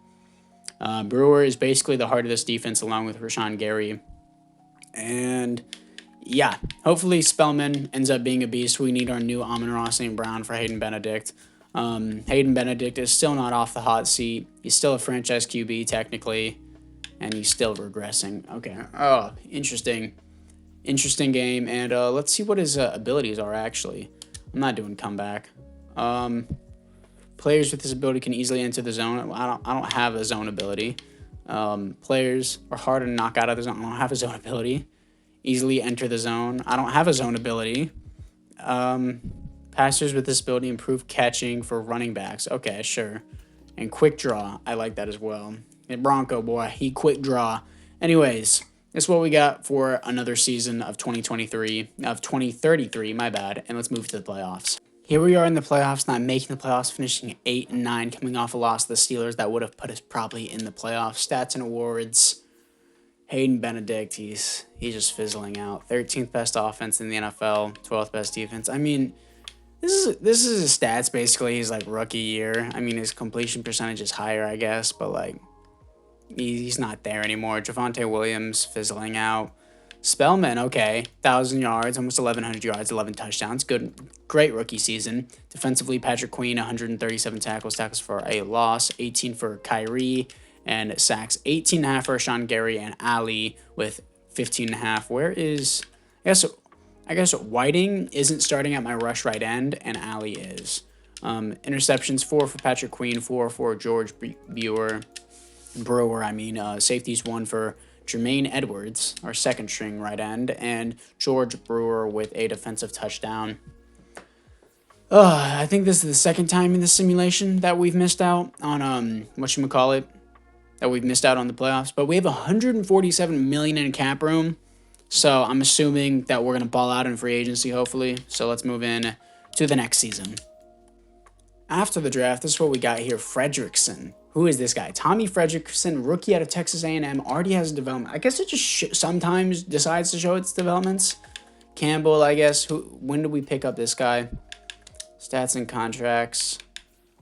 Brewer is basically the heart of this defense along with Rashawn Gary. And, yeah, hopefully Spellman ends up being a beast. We need our new Amon-Ra St. Brown for Hayden Benedict. Hayden Benedict is still not off the hot seat. He's still a franchise QB technically, and he's still regressing. Okay. Oh, interesting. Interesting game. And let's see what his abilities are, actually. I'm not doing comeback. Players with this ability can easily enter the zone. I don't have a zone ability. Players are hard to knock out of the zone. I don't have a zone ability. Easily enter the zone. I don't have a zone ability. Passers with this ability improve catching for running backs. Okay, sure. And quick draw. I like that as well. And Bronco boy, he quick draw. Anyways, that's what we got for another season of 2033, my bad. And let's move to the playoffs. Here we are in the playoffs, not making the playoffs, finishing 8-9, coming off a loss to the Steelers that would have put us probably in the playoffs. Stats and awards. Hayden Benedict, he's just fizzling out. 13th best offense in the NFL, 12th best defense. I mean, this is his stats basically. He's like rookie year. I mean, his completion percentage is higher, I guess, but like he's not there anymore. Javonte Williams fizzling out. Spellman, okay, 1,000 yards, almost 1,100 yards, 11 touchdowns. Good, great rookie season. Defensively, Patrick Queen, 137 tackles for a loss, 18 for Kyrie, and sacks, 18.5 for Rashawn Gary and Ali with 15.5. Where is, I guess Whiting isn't starting at my rush right end, and Ali is. Interceptions, 4 for Patrick Queen, 4 for George Brewer. Safeties, 1 for Jermaine Edwards, our second string right end, and George Brewer with a defensive touchdown. I think this is the second time in the simulation that we've missed out on, that we've missed out on the playoffs, but we have $147 million in cap room. So I'm assuming that we're going to ball out in free agency, hopefully. So let's move in to the next season. After the draft, this is what we got here. Fredrickson. Who is this guy? Tommy Fredrickson, rookie out of Texas A&M, already has a development. I guess it just sometimes decides to show its developments. Campbell, I guess. When did we pick up this guy? Stats and contracts.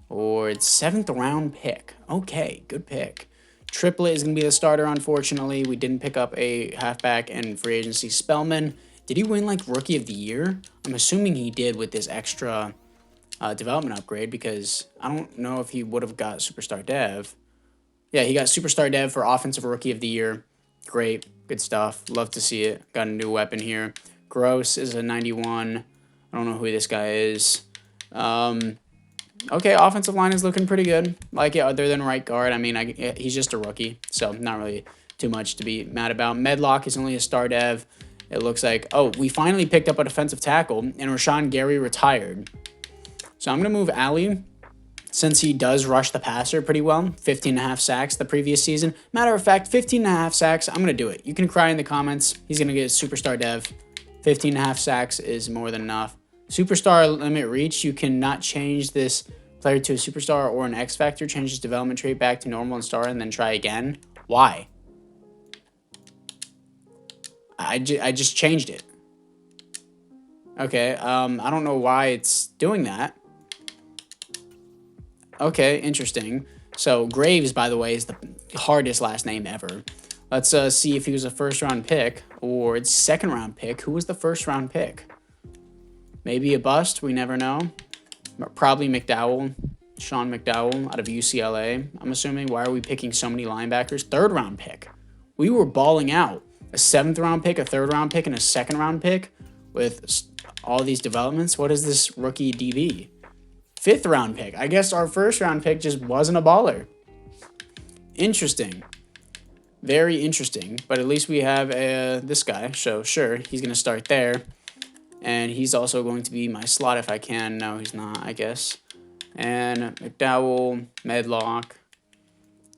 Or it's 7th round pick. Okay, good pick. Triplett is going to be the starter, unfortunately. We didn't pick up a halfback in free agency. Spellman, did he win, like, Rookie of the Year? I'm assuming he did with this extra development upgrade because I don't know if he would have got Superstar Dev. Yeah, he got Superstar Dev for Offensive Rookie of the Year. Great. Good stuff. Love to see it. Got a new weapon here. Gross is a 91. I don't know who this guy is. Okay, offensive line is looking pretty good. Like it, other than right guard. I mean, he's just a rookie, so not really too much to be mad about. Medlock is only a star dev. It looks like, oh, we finally picked up a defensive tackle, and Rashawn Gary retired. So I'm going to move Ali, since he does rush the passer pretty well. 15.5 sacks the previous season. Matter of fact, 15.5 sacks, I'm going to do it. You can cry in the comments. He's going to get superstar dev. 15.5 sacks is more than enough. Superstar limit reach, you cannot change this player to a superstar or an X Factor, change his development trait back to normal and star, and then try again. Why? I just changed it. Okay, I don't know why it's doing that. Okay, interesting. So Graves, by the way, is the hardest last name ever. Let's see if he was a first-round pick or it's second-round pick. Who was the first-round pick? Maybe a bust. We never know. Probably McDowell. Sean McDowell out of UCLA, I'm assuming. Why are we picking so many linebackers? Third-round pick. We were balling out. A seventh-round pick, a third-round pick, and a second-round pick with all these developments. What is this rookie DB? Fifth-round pick. I guess our first-round pick just wasn't a baller. Interesting. Very interesting. But at least we have this guy. So, sure, he's going to start there. And he's also going to be my slot if I can. No, he's not, I guess. And McDowell, Medlock.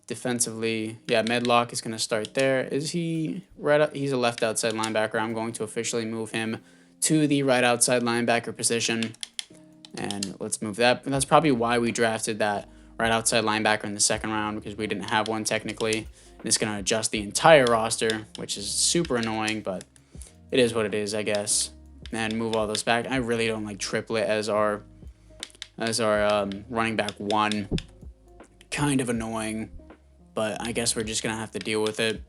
Defensively, yeah, Medlock is going to start there. Is he right? He's a left outside linebacker. I'm going to officially move him to the right outside linebacker position. And let's move that. And that's probably why we drafted that right outside linebacker in the second round, because we didn't have one technically. And it's going to adjust the entire roster, which is super annoying, but it is what it is, I guess. And move all those back. I really don't like Triplet as our running back one. Kind of annoying, but I guess we're just going to have to deal with it.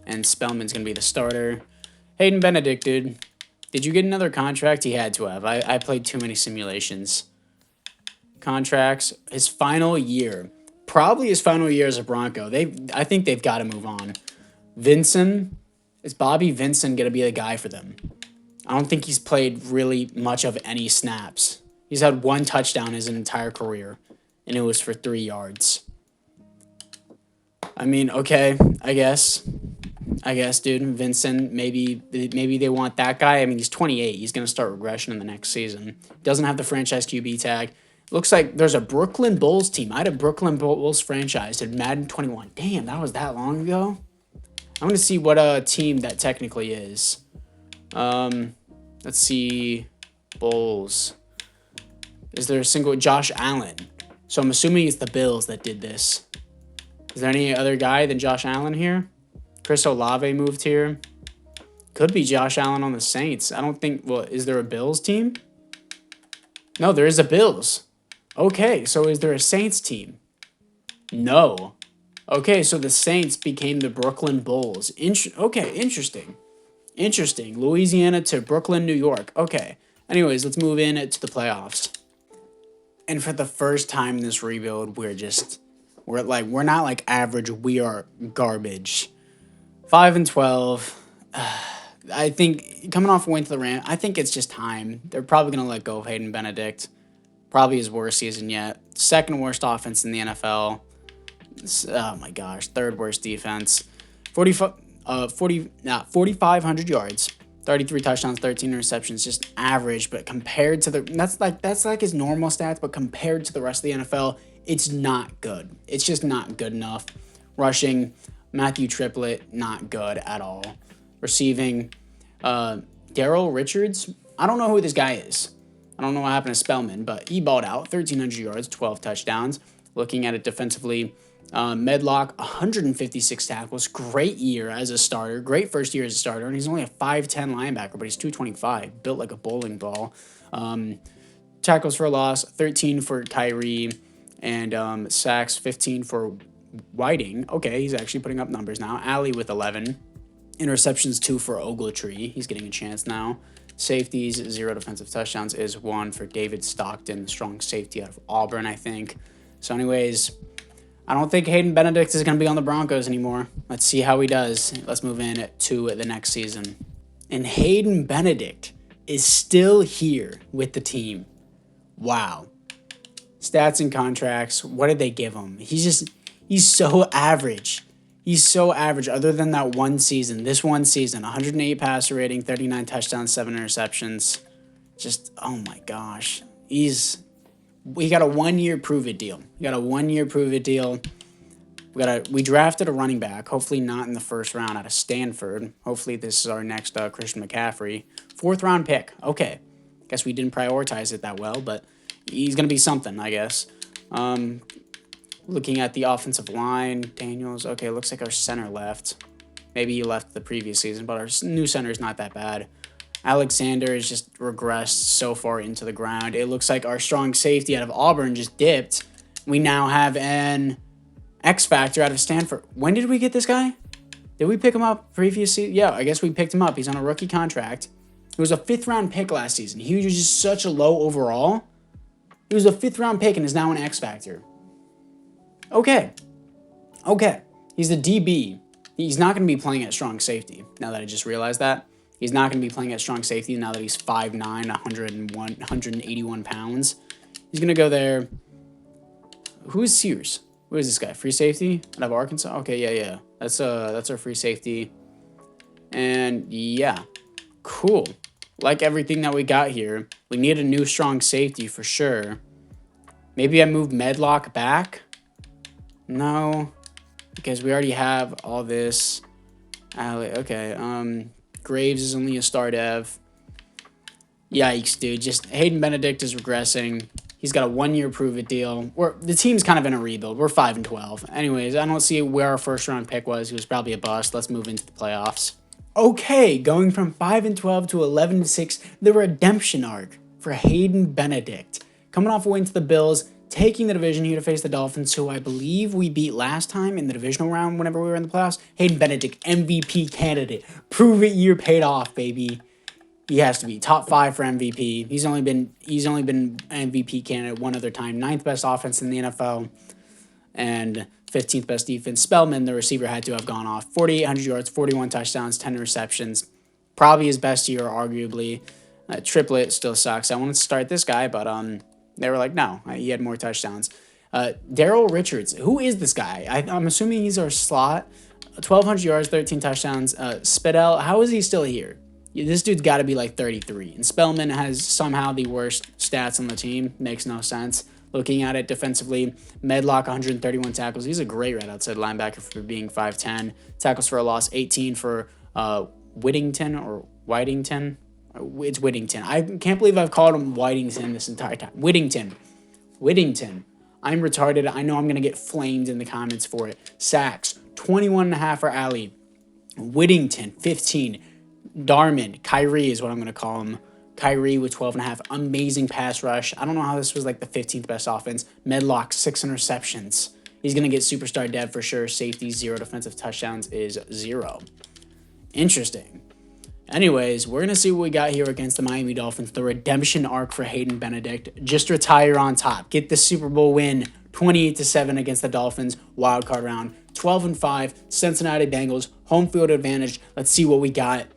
And Spellman's going to be the starter. Hayden Benedict, dude. Did you get another contract? He had to have. I played too many simulations. Contracts. His final year. Probably his final year as a Bronco. I think they've got to move on. Vincent. Is Bobby Vincent going to be the guy for them? I don't think he's played really much of any snaps. He's had one touchdown his entire career, and it was for 3 yards. I mean, okay, I guess, dude, Vincent, maybe they want that guy. I mean, he's 28. He's going to start regression in the next season. Doesn't have the franchise QB tag. Looks like there's a Brooklyn Bulls team. I had a Brooklyn Bulls franchise in Madden 21. Damn, that was that long ago? I'm going to see what team that technically is. Let's see. Bulls. Is there a single Josh Allen? So I'm assuming it's the Bills that did this. Is there any other guy than Josh Allen here? Chris Olave moved here. Could be Josh Allen on the Saints. I don't think... Well, is there a Bills team? No, there is a Bills. Okay, so is there a Saints team? No. Okay, so the Saints became the Brooklyn Bulls. Okay, interesting. Interesting. Louisiana to Brooklyn, New York. Okay. Anyways, let's move in to the playoffs. And for the first time in this rebuild, we're not like average. We are garbage. 5-12. I think coming off a win to the Rams, I think it's just time. They're probably going to let go of Hayden Benedict. Probably his worst season yet. Second worst offense in the NFL. Oh my gosh. Third worst defense. 4,500 yards. 33 touchdowns, 13 interceptions, just average. But compared to that's like his normal stats. But compared to the rest of the NFL, it's not good. It's just not good enough. Rushing, Matthew Triplet, not good at all. Receiving, Darrell Richards. I don't know who this guy is. I don't know what happened to Spellman, but he balled out. 1,300 yards, 12 touchdowns. Looking at it defensively, Medlock, 156 tackles. Great year as a starter. Great first year as a starter. And he's only a 5'10 linebacker, but he's 225. Built like a bowling ball. Tackles for a loss, 13 for Kyrie. And sacks, 15 for Whiting. Okay, he's actually putting up numbers now. Alley with 11. Interceptions, 2 for Ogletree. He's getting a chance now. Safeties, 0 defensive touchdowns is 1 for David Stockton, the strong safety out of Auburn, I think. So anyways, I don't think Hayden Benedict is going to be on the Broncos anymore. Let's see how he does. Let's move in to the next season. And Hayden Benedict is still here with the team. Wow. Stats and contracts, what did they give him? He's so average. He's so average other than that one season. This one season, 108 passer rating, 39 touchdowns, 7 interceptions. Just, oh my gosh. We got a 1-year prove-it deal. We drafted a running back, hopefully not in the first round out of Stanford. Hopefully this is our next Christian McCaffrey. 4th-round pick. Okay. Guess we didn't prioritize it that well, but he's going to be something, I guess. Looking at the offensive line, Daniels. Okay, looks like our center left. Maybe he left the previous season, but our new center is not that bad. Alexander has just regressed so far into the ground. It looks like our strong safety out of Auburn just dipped. We now have an X Factor out of Stanford. When did we get this guy? Did we pick him up previously? Yeah, I guess we picked him up. He's on a rookie contract. He was a 5th-round pick last season. He was just such a low overall. He was a 5th-round pick and is now an X Factor. Okay. He's the DB. He's not going to be playing at strong safety, now that I just realized that. He's not going to be playing at strong safety now that he's 5'9", 181 pounds. He's going to go there. Who is Sears? Who is this guy? Free safety out of Arkansas? Okay, yeah. That's our free safety. And yeah, cool. Like everything that we got here. We need a new strong safety for sure. Maybe I move Medlock back? No, because we already have all this. Okay, Graves is only a star dev. Yikes, dude. Just Hayden Benedict is regressing. He's got a 1-year prove-it deal. The team's kind of in a rebuild. We're 5-12. Anyways, I don't see where our first-round pick was. He was probably a bust. Let's move into the playoffs. Okay, going from 5-12 to 11-6, the redemption arc for Hayden Benedict. Coming off a win to the Bills, taking the division here to face the Dolphins, who I believe we beat last time in the divisional round whenever we were in the playoffs. Hayden Benedict, MVP candidate. Prove it year paid off, baby. He has to be top 5 for MVP. He's only been MVP candidate one other time. 9th best offense in the NFL and 15th best defense. Spellman, the receiver, had to have gone off. 4,800 yards, 41 touchdowns, 10 receptions. Probably his best year, arguably. Triplet still sucks. I wanted to start this guy, but they were like, no, he had more touchdowns. Daryl Richards, who is this guy? I'm assuming he's our slot. 1,200 yards, 13 touchdowns. Spedell, how is he still here? This dude's got to be like 33. And Spellman has somehow the worst stats on the team. Makes no sense. Looking at it defensively, Medlock, 131 tackles. He's a great right outside linebacker for being 5'10". Tackles for a loss, 18 for Whittington or Whitington. It's Whittington. I can't believe I've called him Whitington this entire time. Whittington. I'm retarded. I know I'm going to get flamed in the comments for it. Sacks, 21.5 for Alley. Whittington, 15. Darman, Kyrie is what I'm going to call him. Kyrie with 12.5. Amazing pass rush. I don't know how this was like the 15th best offense. Medlock, 6 interceptions. He's going to get superstar dev for sure. Safety, 0. Defensive touchdowns is 0. Interesting. Anyways, we're going to see what we got here against the Miami Dolphins. The redemption arc for Hayden Benedict. Just retire on top. Get the Super Bowl win. 28-7 against the Dolphins. Wildcard round. 12-5. Cincinnati Bengals. Home field advantage. Let's see what we got.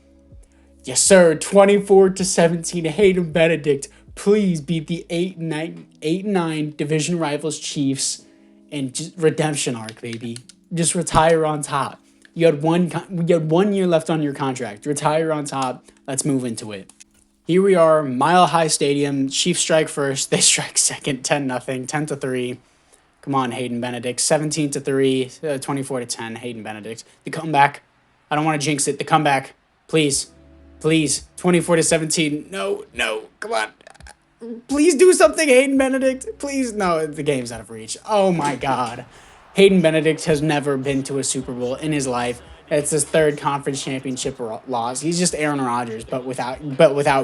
Yes, sir. 24-17. Hayden Benedict. Please beat the 8-9 division rivals Chiefs. And just redemption arc, baby. Just retire on top. You had 1 year left on your contract. Retire on top. Let's move into it. Here we are, Mile High Stadium. Chiefs strike first. They strike second. 10-0. 10-3. Come on, Hayden Benedict. 17-3. 24-10. Hayden Benedict. The comeback. I don't want to jinx it. The comeback. Please. 24-17. No. Come on. Please do something, Hayden Benedict. Please. No, the game's out of reach. Oh, my God. Hayden Benedict has never been to a Super Bowl in his life. It's his 3rd conference championship loss. He's just Aaron Rodgers, but without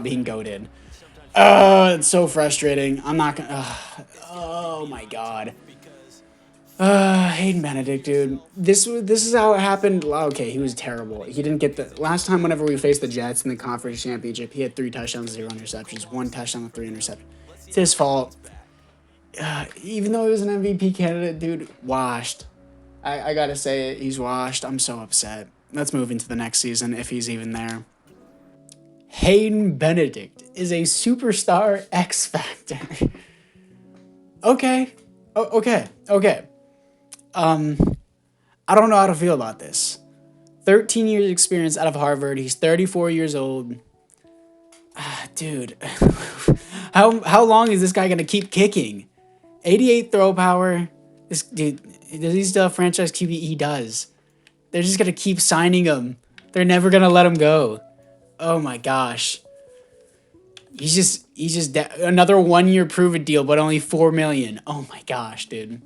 being goated. It's so frustrating. I'm not gonna. Oh my God. Hayden Benedict, dude. This is how it happened. Okay, he was terrible. He didn't get the last time. Whenever we faced the Jets in the conference championship, he had 3 touchdowns, 0 interceptions. 1 touchdown with 3 interceptions. It's his fault. Even though he was an MVP candidate, dude, washed. I gotta say it, he's washed. I'm so upset. Let's move into the next season if he's even there. Hayden Benedict is a superstar X Factor. Okay. Okay. I don't know how to feel about this. 13 years experience out of Harvard. He's 34 years old. Dude, how long is this guy gonna keep kicking? 88 throw power. This dude, does he still have franchise QB? He does. They're just gonna keep signing him. They're never gonna let him go. Oh my gosh. He's just another 1 year prove it deal, but only $4 million. Oh my gosh, dude.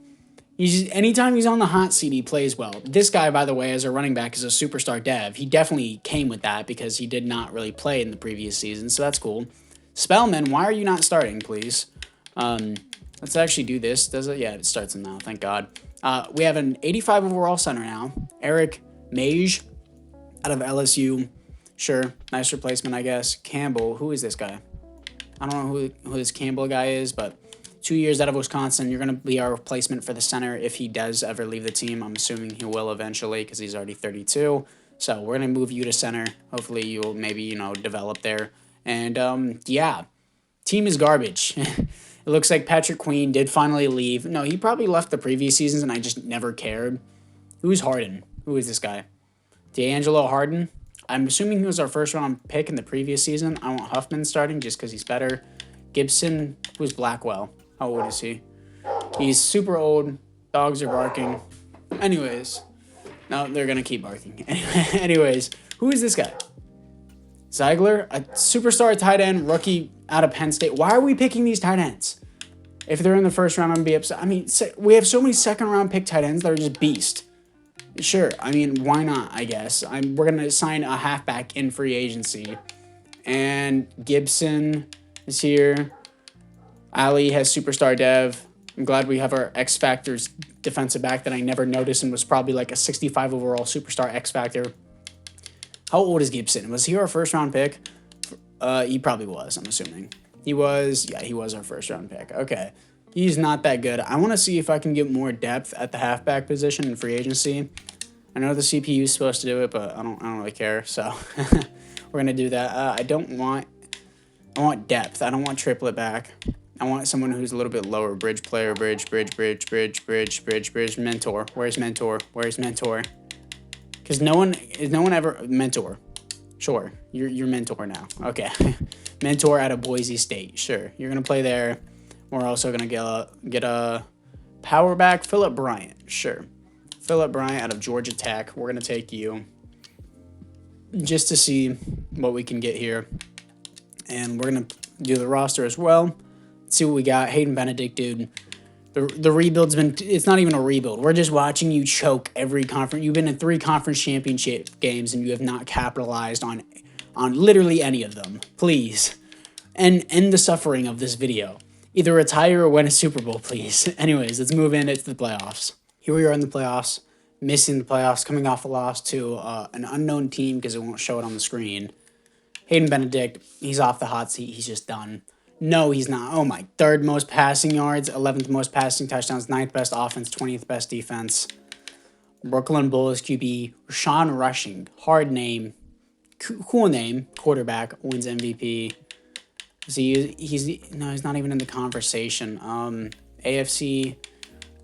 Anytime he's on the hot seat, he plays well. This guy, by the way, as a running back, is a superstar dev. He definitely came with that because he did not really play in the previous season, so that's cool. Spellman, why are you not starting, please? Let's actually do this. Does it? Yeah, it starts now. Thank God. We have an 85 overall center now. Eric Mage out of LSU. Sure, nice replacement, I guess. Campbell, who is this guy? I don't know who this Campbell guy is, but 2 years out of Wisconsin. You're going to be our replacement for the center if he does ever leave the team. I'm assuming he will eventually because he's already 32. So we're going to move you to center. Hopefully you'll maybe, develop there. And, yeah, team is garbage. It looks like Patrick Queen did finally leave. No, he probably left the previous seasons and I just never cared. Who's Harden? Who is this guy? D'Angelo Harden? I'm assuming he was our first round pick in the previous season. I want Huffman starting just because he's better. Gibson, who's Blackwell? How old is he? He's super old. Dogs are barking. Anyways. No, they're going to keep barking. Anyways, who is this guy? Ziegler, a superstar tight end, rookie out of Penn State. Why are we picking these tight ends? If they're in the first round, I'm going to be upset. I mean, we have so many second-round pick tight ends that are just beast. Sure, I mean, why not, I guess. We're going to sign a halfback in free agency. And Gibson is here. Ali has superstar dev. I'm glad we have our X Factors defensive back that I never noticed and was probably like a 65 overall superstar X Factor. How old is Gibson? Was he our first round pick? He probably was, I'm assuming. He was our first round pick. Okay. He's not that good. I want to see if I can get more depth at the halfback position in free agency. I know the CPU is supposed to do it, but I don't really care. So we're gonna do that. I want depth. I don't want triplet back. I want someone who's a little bit lower. Bridge player, bridge, mentor. Where's mentor? Because no one ever mentor. Sure, you're mentor now. Okay, mentor out of Boise State. Sure, you're gonna play there. We're also gonna get a power back, Phillip Bryant. Sure, Phillip Bryant out of Georgia Tech. We're gonna take you just to see what we can get here, and we're gonna do the roster as well. See what we got. Hayden Benedict, dude. The rebuild's been... It's not even a rebuild. We're just watching you choke every conference. You've been in 3 conference championship games, and you have not capitalized on literally any of them. Please. And end the suffering of this video. Either retire or win a Super Bowl, please. Anyways, let's move into the playoffs. Here we are in the playoffs. Missing the playoffs. Coming off a loss to an unknown team because it won't show it on the screen. Hayden Benedict, he's off the hot seat. He's just done. No, he's not. Oh my, 3rd most passing yards, 11th most passing touchdowns, 9th best offense, 20th best defense. Brooklyn Bulls QB, Rashawn Rushing, hard name, cool name, quarterback, wins MVP. He's not even in the conversation. AFC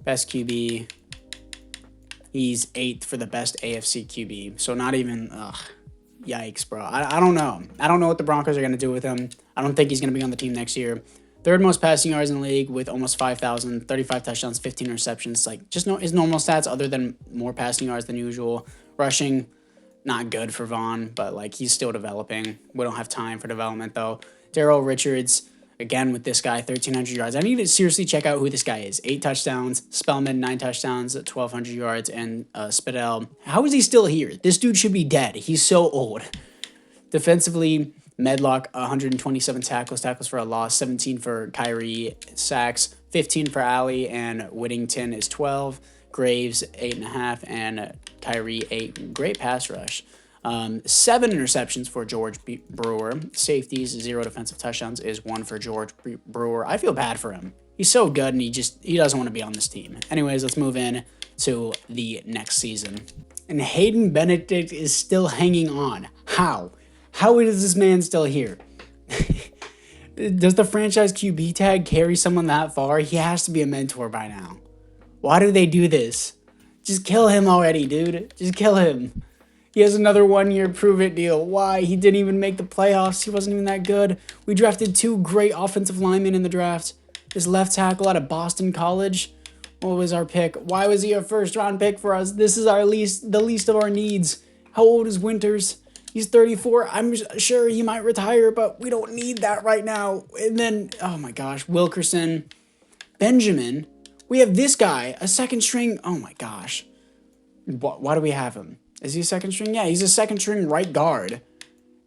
best QB, he's 8th for the best AFC QB, so not even, yikes, bro. I don't know. I don't know what the Broncos are going to do with him. I don't think he's going to be on the team next year. 3rd most passing yards in the league with almost 5,000, 35 touchdowns, 15 interceptions. Like, just his normal stats other than more passing yards than usual. Rushing, not good for Vaughn, but, like, he's still developing. We don't have time for development, though. Darrell Richards, again with this guy, 1,300 yards. I need to seriously check out who this guy is. 8 touchdowns. Spellman, 9 touchdowns, 1,200 yards. And Spidell, how is he still here? This dude should be dead. He's so old. Defensively, Medlock, 127 tackles for a loss, 17 for Kyrie, sacks, 15 for Alley, and Whittington is 12. Graves, 8.5, and Kyrie, 8. Great pass rush. 7 interceptions for George Brewer. Safeties, 0 defensive touchdowns is 1 for George Brewer. I feel bad for him. He's so good, and he doesn't want to be on this team. Anyways, let's move in to the next season. And Hayden Benedict is still hanging on. How? How is this man still here? Does the franchise QB tag carry someone that far? He has to be a mentor by now. Why do they do this? Just kill him already, dude. Just kill him. He has another 1-year prove-it deal. Why? He didn't even make the playoffs. He wasn't even that good. We drafted 2 great offensive linemen in the draft. This left tackle out of Boston College. What was our pick? Why was he a first-round pick for us? This is the least of our needs. How old is Winters? He's 34. I'm sure he might retire, but we don't need that right now. And then, oh my gosh, Wilkerson. Benjamin. We have this guy, a second string. Oh my gosh. Why do we have him? Is he a second string? Yeah, he's a second string right guard.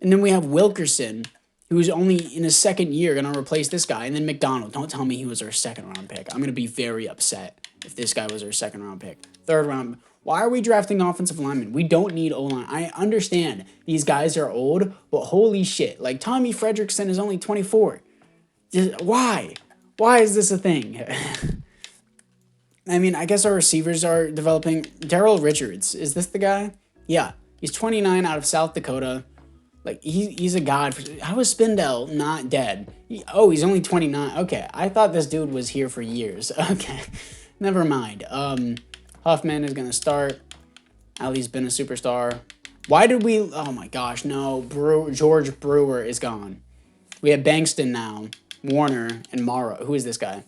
And then we have Wilkerson, who's only in his second year going to replace this guy. And then McDonald. Don't tell me he was our second round pick. I'm going to be very upset if this guy was our second round pick. Third round. Why are we drafting offensive linemen? We don't need O-line. I understand these guys are old, but holy shit. Like, Tommy Fredrickson is only 24. Why? Why is this a thing? I mean, I guess our receivers are developing. Daryl Richards. Is this the guy? Yeah. He's 29 out of South Dakota. Like, he's a god. How is Spindell not dead? He's only 29. Okay, I thought this dude was here for years. Okay, never mind. Huffman is going to start. Ali's been a superstar. Why did we... Oh, my gosh, no. George Brewer is gone. We have Bankston now. Warner and Morrow. Who is this guy?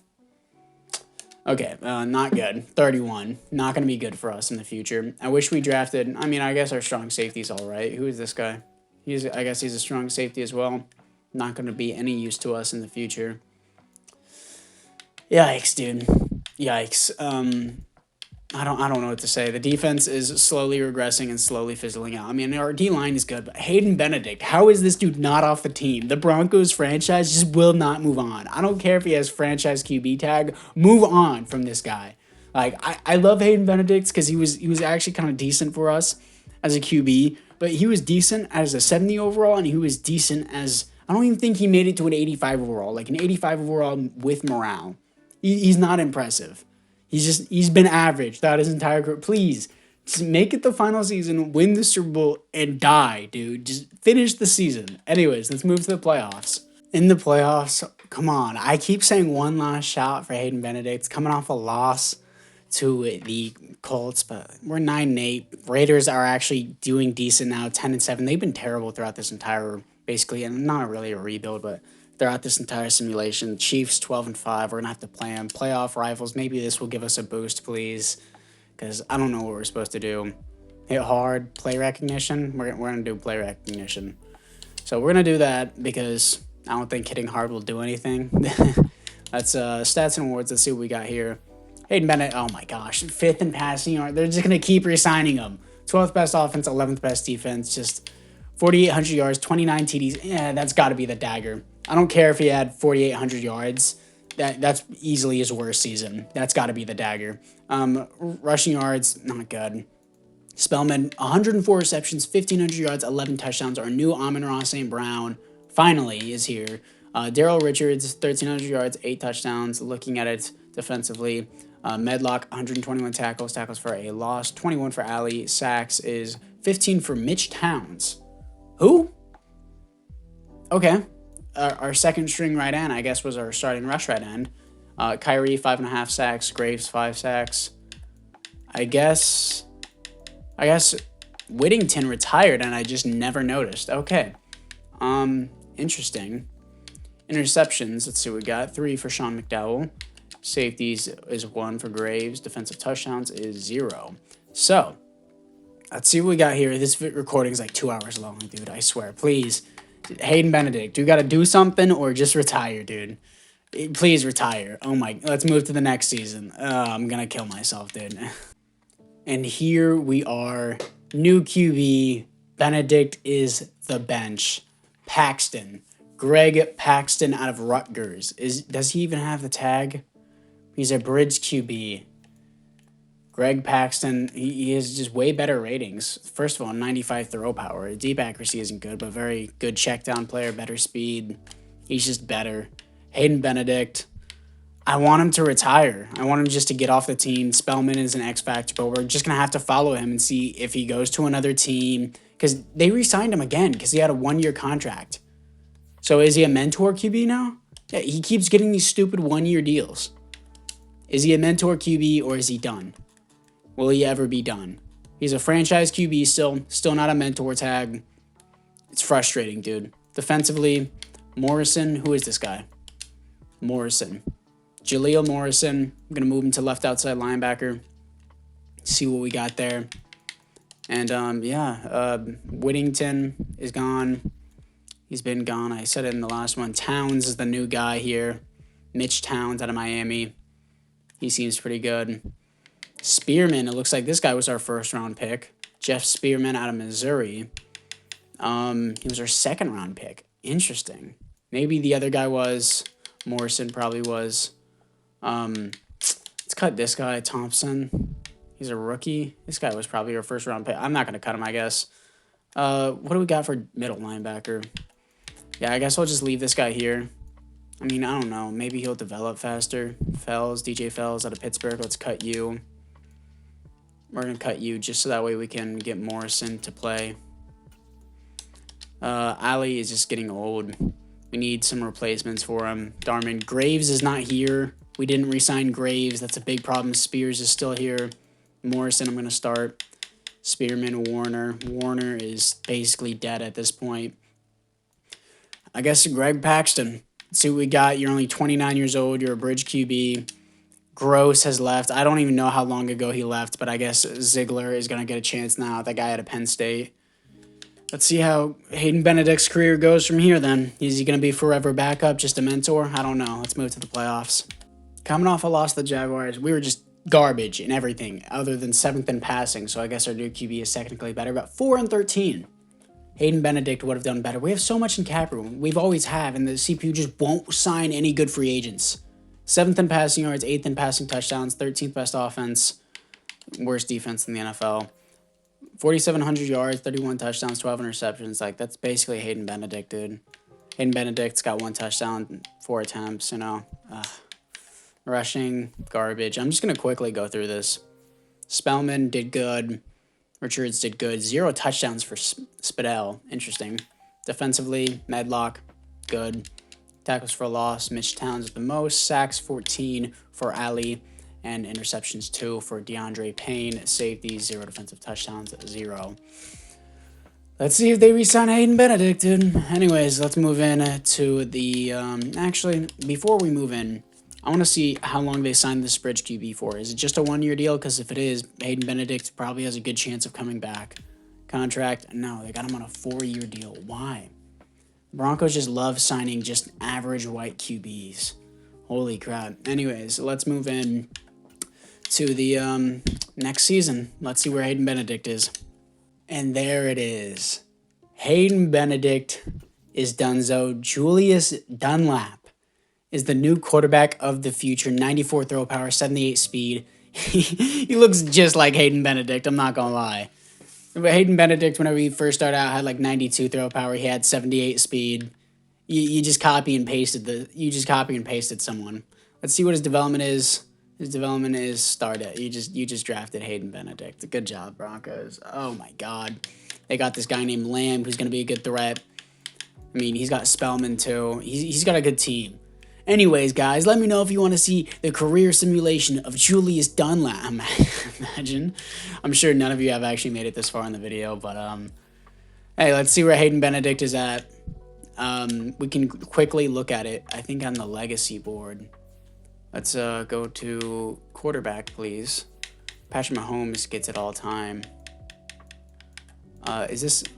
Okay, not good. 31. Not going to be good for us in the future. I wish we drafted... I mean, I guess our strong safety's all right. Who is this guy? I guess he's a strong safety as well. Not going to be any use to us in the future. Yikes, dude. Yikes. I don't know what to say. The defense is slowly regressing and slowly fizzling out. I mean, our D-line is good, but Hayden Benedict, how is this dude not off the team? The Broncos franchise just will not move on. I don't care if he has franchise QB tag. Move on from this guy. Like, I love Hayden Benedict because he was actually kind of decent for us as a QB, but he was decent as a 70 overall, and he was decent as... I don't even think he made it to an 85 overall. Like, an 85 overall with morale. He's not impressive. He's been average throughout his entire career. Please, just make it the final season, win the Super Bowl, and die, dude. Just finish the season. Anyways, let's move to the playoffs. In the playoffs, come on. I keep saying one last shot for Hayden Benedict. It's coming off a loss to the Colts, but we're 9-8. Raiders are actually doing decent now, 10-7. They've been terrible throughout this entire, basically, and not really a rebuild, but throughout this entire simulation. Chiefs 12-5. We're gonna have to play them. Playoff rivals. Maybe this will give us a boost, please, because I don't know what we're supposed to do. Hit hard. Play recognition. We're gonna do play recognition. So we're gonna do that because I don't think hitting hard will do anything. That's stats and awards. Let's see what we got here. Hayden Bennett. Oh my gosh, 5th in passing yard. They're just gonna keep re-signing him. 12th best offense, 11th best defense. Just 4,800 yards, 29 TDs. Yeah, that's got to be the dagger. I don't care if he had 4,800 yards. That's easily his worst season. That's got to be the dagger. Rushing yards, not good. Spellman, 104 receptions, 1,500 yards, 11 touchdowns. Our new Amon-Ra St. Brown finally is here. Daryl Richards, 1,300 yards, 8 touchdowns. Looking at it defensively, Medlock, 121 tackles for a loss, 21 for Ali. Sacks is 15 for Mitch Towns. Who? Okay. Our second string right end, I guess, was our starting rush right end. Kyrie, 5.5 sacks. Graves, 5 sacks. I guess Whittington retired and I just never noticed. Okay. Interesting. Interceptions, let's see what we got. 3 for Sean McDowell. Safeties is 1 for Graves. Defensive touchdowns is 0. So, let's see what we got here. This recording is like 2 hours long, dude. I swear. Please. Hayden Benedict, you got to do something or just retire, dude. Please retire. Oh my. Let's move to the next season. I'm going to kill myself, dude. And here we are. New QB. Benedict is the bench. Paxton. Greg Paxton out of Rutgers. Does he even have the tag? He's a bridge QB. Greg Paxton, he has just way better ratings. First of all, 95 throw power. Deep accuracy isn't good, but very good check down player, better speed. He's just better. Hayden Benedict, I want him to retire. I want him just to get off the team. Spellman is an X factor, but we're just going to have to follow him and see if he goes to another team. Because they re-signed him again because he had a 1-year contract. So is he a mentor QB now? Yeah, he keeps getting these stupid 1-year deals. Is he a mentor QB or is he done? Will he ever be done? He's a franchise QB still not a mentor tag. It's frustrating, dude. Defensively, Morrison, who is this guy? Morrison. Jaleel Morrison. I'm going to move him to left outside linebacker. See what we got there. And, Whittington is gone. He's been gone. I said it in the last one. Towns is the new guy here. Mitch Towns out of Miami. He seems pretty good. Spearman, it looks like this guy was our first-round pick. Jeff Spearman out of Missouri. He was our second-round pick. Interesting. Maybe the other guy was. Morrison probably was. Let's cut this guy, Thompson. He's a rookie. This guy was probably our first-round pick. I'm not going to cut him, I guess. What do we got for middle linebacker? Yeah, I guess I'll just leave this guy here. I mean, I don't know. Maybe he'll develop faster. Fells, DJ Fells out of Pittsburgh. Let's cut you. We're going to cut you just so that way we can get Morrison to play. Ali is just getting old. We need some replacements for him. Darman Graves is not here. We didn't re-sign Graves. That's a big problem. Spears is still here. Morrison, I'm going to start. Spearman, Warner. Warner is basically dead at this point. I guess Greg Paxton. Let's see what we got. You're only 29 years old. You're a bridge QB. Gross has left. I don't even know how long ago he left, but I guess Ziegler is going to get a chance now. That guy out of Penn State. Let's see how Hayden Benedict's career goes from here then. Is he going to be forever backup, just a mentor? I don't know. Let's move to the playoffs. Coming off a loss to the Jaguars, we were just garbage in everything other than 7th in passing, so I guess our new QB is technically better. But 4-13. Hayden Benedict would have done better. We have so much in cap room. We've always have, and the CPU just won't sign any good free agents. 7th in passing yards, 8th in passing touchdowns, 13th best offense, worst defense in the NFL. 4,700 yards, 31 touchdowns, 12 interceptions. Like, that's basically Hayden Benedict, dude. Hayden Benedict's got 1 touchdown, 4 attempts, you know. Rushing, garbage. I'm just going to quickly go through this. Spellman did good. Richards did good. 0 touchdowns for Spadell. Interesting. Defensively, Medlock, good. Tackles for loss, Mitch Towns with the most. Sacks, 14 for Ali. And interceptions, 2 for DeAndre Payne. Safety, 0 defensive touchdowns, 0. Let's see if they re-sign Hayden Benedict, dude. Anyways, let's move in to the... actually, before we move in, I want to see how long they signed this bridge QB for. Is it just a 1-year deal? Because if it is, Hayden Benedict probably has a good chance of coming back. Contract? No, they got him on a 4-year deal. Why? The Broncos just love signing just average white QBs. Holy crap. Anyways, let's move in to the next season. Let's see where Hayden Benedict is. And there it is. Hayden Benedict is donezo. Julius Dunlap is the new quarterback of the future. 94 throw power, 78 speed. He looks just like Hayden Benedict, I'm not going to lie. But Hayden Benedict, whenever he first started out, had like 92 throw power. He had 78 speed. You just copy and pasted someone. Let's see what his development is. His development is started. You just drafted Hayden Benedict. Good job, Broncos. Oh my God. They got this guy named Lamb who's going to be a good threat. I mean, he's got Spellman too. He's got a good team. Anyways, guys, let me know if you want to see the career simulation of Julius Dunlap. Imagine. I'm sure none of you have actually made it this far in the video, but hey, let's see where Hayden Benedict is at. We can quickly look at it. I think on the legacy board. Let's go to quarterback, please. Patrick Mahomes gets it all time.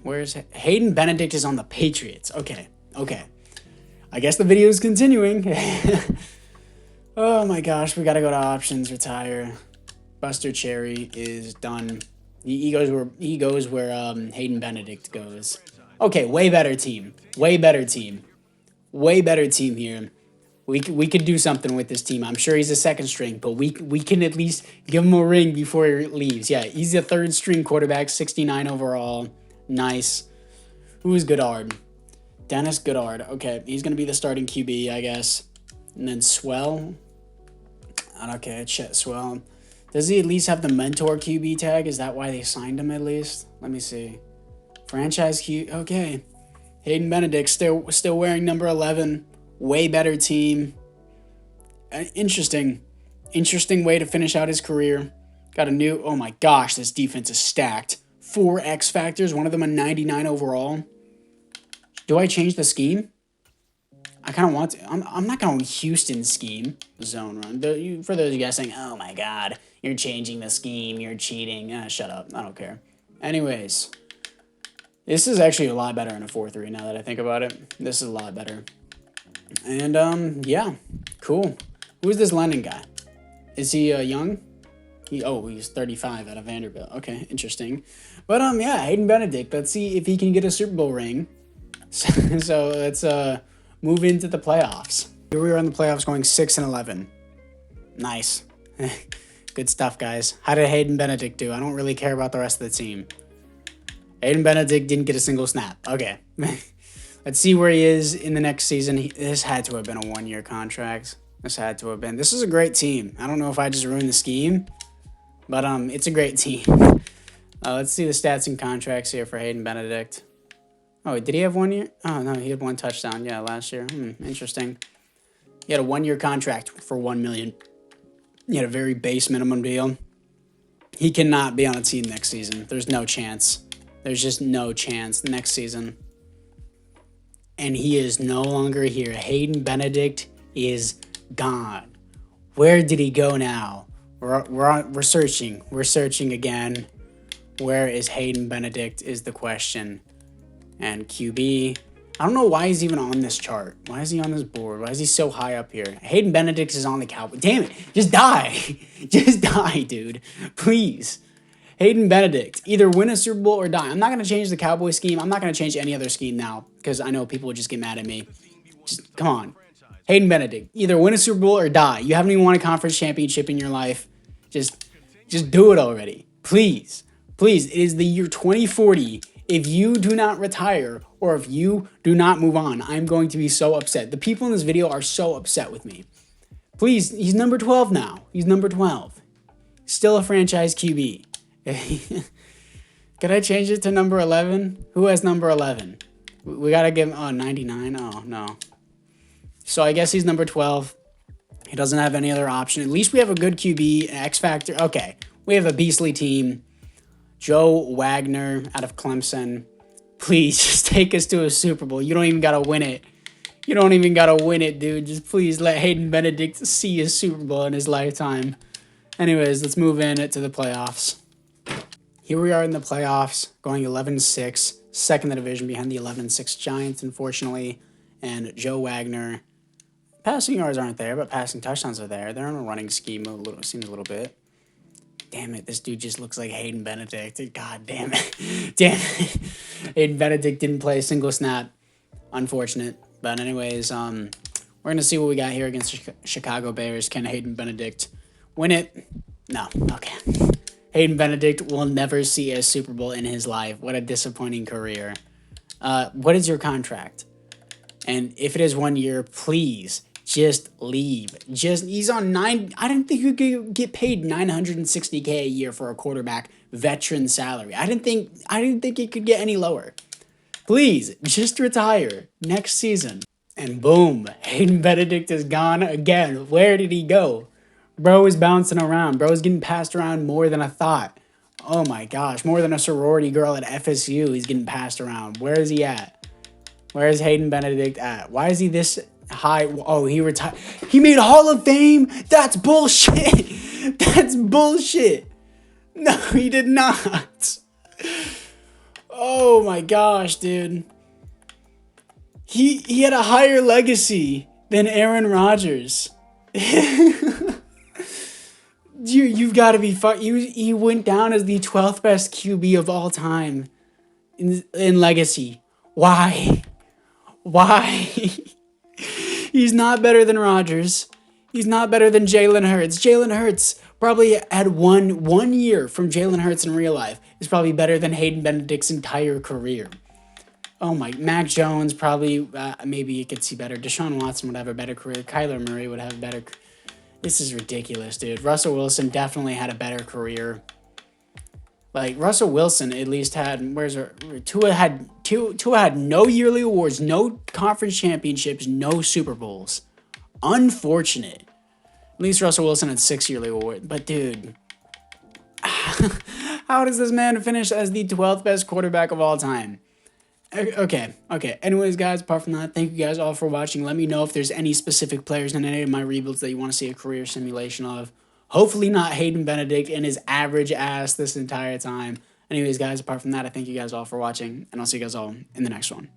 Where's Hayden Benedict is on the Patriots. Okay. I guess the video is continuing. Oh my gosh, we gotta go to options, retire. Buster Cherry is done. He goes where Hayden Benedict goes. Okay, way better team here. We could do something with this team. I'm sure he's a second string, but we can at least give him a ring before he leaves. Yeah, he's a third string quarterback, 69 overall. Nice. Who's Goddard? Dennis Goddard. Okay, he's going to be the starting QB, I guess. And then Swell. Okay, Chet Swell. Does he at least have the mentor QB tag? Is that why they signed him at least? Let me see. Franchise Q. Okay. Hayden Benedict still wearing number 11. Way better team. Interesting way to finish out his career. Got a new... Oh my gosh, this defense is stacked. 4 X factors, one of them a 99 overall. Do I change the scheme? I kind of want to. I'm not going Houston scheme. Zone run. For those guessing, oh my God, you're changing the scheme. You're cheating. Shut up. I don't care. Anyways, this is actually a lot better in a 4-3 now that I think about it. This is a lot better. And, yeah, cool. Who's this London guy? Is he young? He's 35 out of Vanderbilt. Okay, interesting. But yeah, Hayden Benedict. Let's see if he can get a Super Bowl ring. So let's move into the playoffs. Here we are in the playoffs, going 6-11. Nice. Good stuff, guys. How did Hayden Benedict do? I don't really care about the rest of the team. Hayden Benedict didn't get a single snap. Okay. Let's see where he is in the next season. This had to have been a one-year contract. This had to have been. This is a great team. I don't know if I just ruined the scheme, but it's a great team. Let's see the stats and contracts here for Hayden Benedict. Oh, did he have 1 year? Oh, no, he had 1 touchdown. Yeah, last year. Interesting. He had a 1-year contract for $1 million. He had a very base minimum deal. He cannot be on a team next season. There's no chance. There's just no chance next season. And he is no longer here. Hayden Benedict is gone. Where did he go now? We're searching. We're searching again. Where is Hayden Benedict is the question. And QB, I don't know why he's even on this chart. Why is he on this board? Why is he so high up here? Hayden Benedict is on the Cowboys. Damn it. Just die. Just die, dude. Please. Hayden Benedict. Either win a Super Bowl or die. I'm not going to change the Cowboys scheme. I'm not going to change any other scheme now because I know people would just get mad at me. Just come on. Hayden Benedict. Either win a Super Bowl or die. You haven't even won a conference championship in your life. Just do it already. Please. Please. It is the year 2040. If you do not retire or if you do not move on, I'm going to be so upset. The people in this video are so upset with me. Please, he's number 12 now. He's number 12. Still a franchise QB. Could I change it to number 11? Who has number 11? We got to give him, 99? Oh, no. So I guess he's number 12. He doesn't have any other option. At least we have a good QB, an X Factor. Okay, we have a beastly team. Joe Wagner out of Clemson. Please, just take us to a Super Bowl. You don't even got to win it. You don't even got to win it, dude. Just please let Hayden Benedict see a Super Bowl in his lifetime. Anyways, let's move in to the playoffs. Here we are in the playoffs, going 11-6. Second in the division behind the 11-6 Giants, unfortunately. And Joe Wagner. Passing yards aren't there, but passing touchdowns are there. They're on a running scheme seems a little bit. Damn it, this dude just looks like Hayden Benedict. God damn it. Damn it. Hayden Benedict didn't play a single snap. Unfortunate. But anyways, we're going to see what we got here against Chicago Bears. Can Hayden Benedict win it? No. Okay. Hayden Benedict will never see a Super Bowl in his life. What a disappointing career. What is your contract? And if it is 1 year, please just leave. He's on I didn't think you could get paid $960K a year for a quarterback veteran salary. I didn't think it could get any lower. Please, just retire next season. And boom, Hayden Benedict is gone again. Where did he go? Bro is bouncing around. Bro is getting passed around more than I thought. Oh my gosh, more than a sorority girl at FSU. He's getting passed around. Where is he at? Where is Hayden Benedict at? Why is he this high? Oh, he retired. He made Hall of Fame? That's bullshit. That's bullshit. No, he did not. Oh my gosh, dude. He had a higher legacy than Aaron Rodgers. You've got to be he went down as the 12th best QB of all time in legacy. Why? He's not better than Rodgers. He's not better than Jalen Hurts. Jalen Hurts probably had one year from Jalen Hurts in real life is probably better than Hayden Benedict's entire career. Oh my, Mac Jones probably, maybe you could see better. Deshaun Watson would have a better career. Kyler Murray would have a better. This is ridiculous, dude. Russell Wilson definitely had a better career. Like, Russell Wilson at least had, Tua had no yearly awards, no conference championships, no Super Bowls. Unfortunate. At least Russell Wilson had 6 yearly awards. But, dude, how does this man finish as the 12th best quarterback of all time? Okay. Anyways, guys, apart from that, thank you guys all for watching. Let me know if there's any specific players in any of my rebuilds that you want to see a career simulation of. Hopefully not Hayden Benedict and his average ass this entire time. Anyways, guys, apart from that, I thank you guys all for watching, and I'll see you guys all in the next one.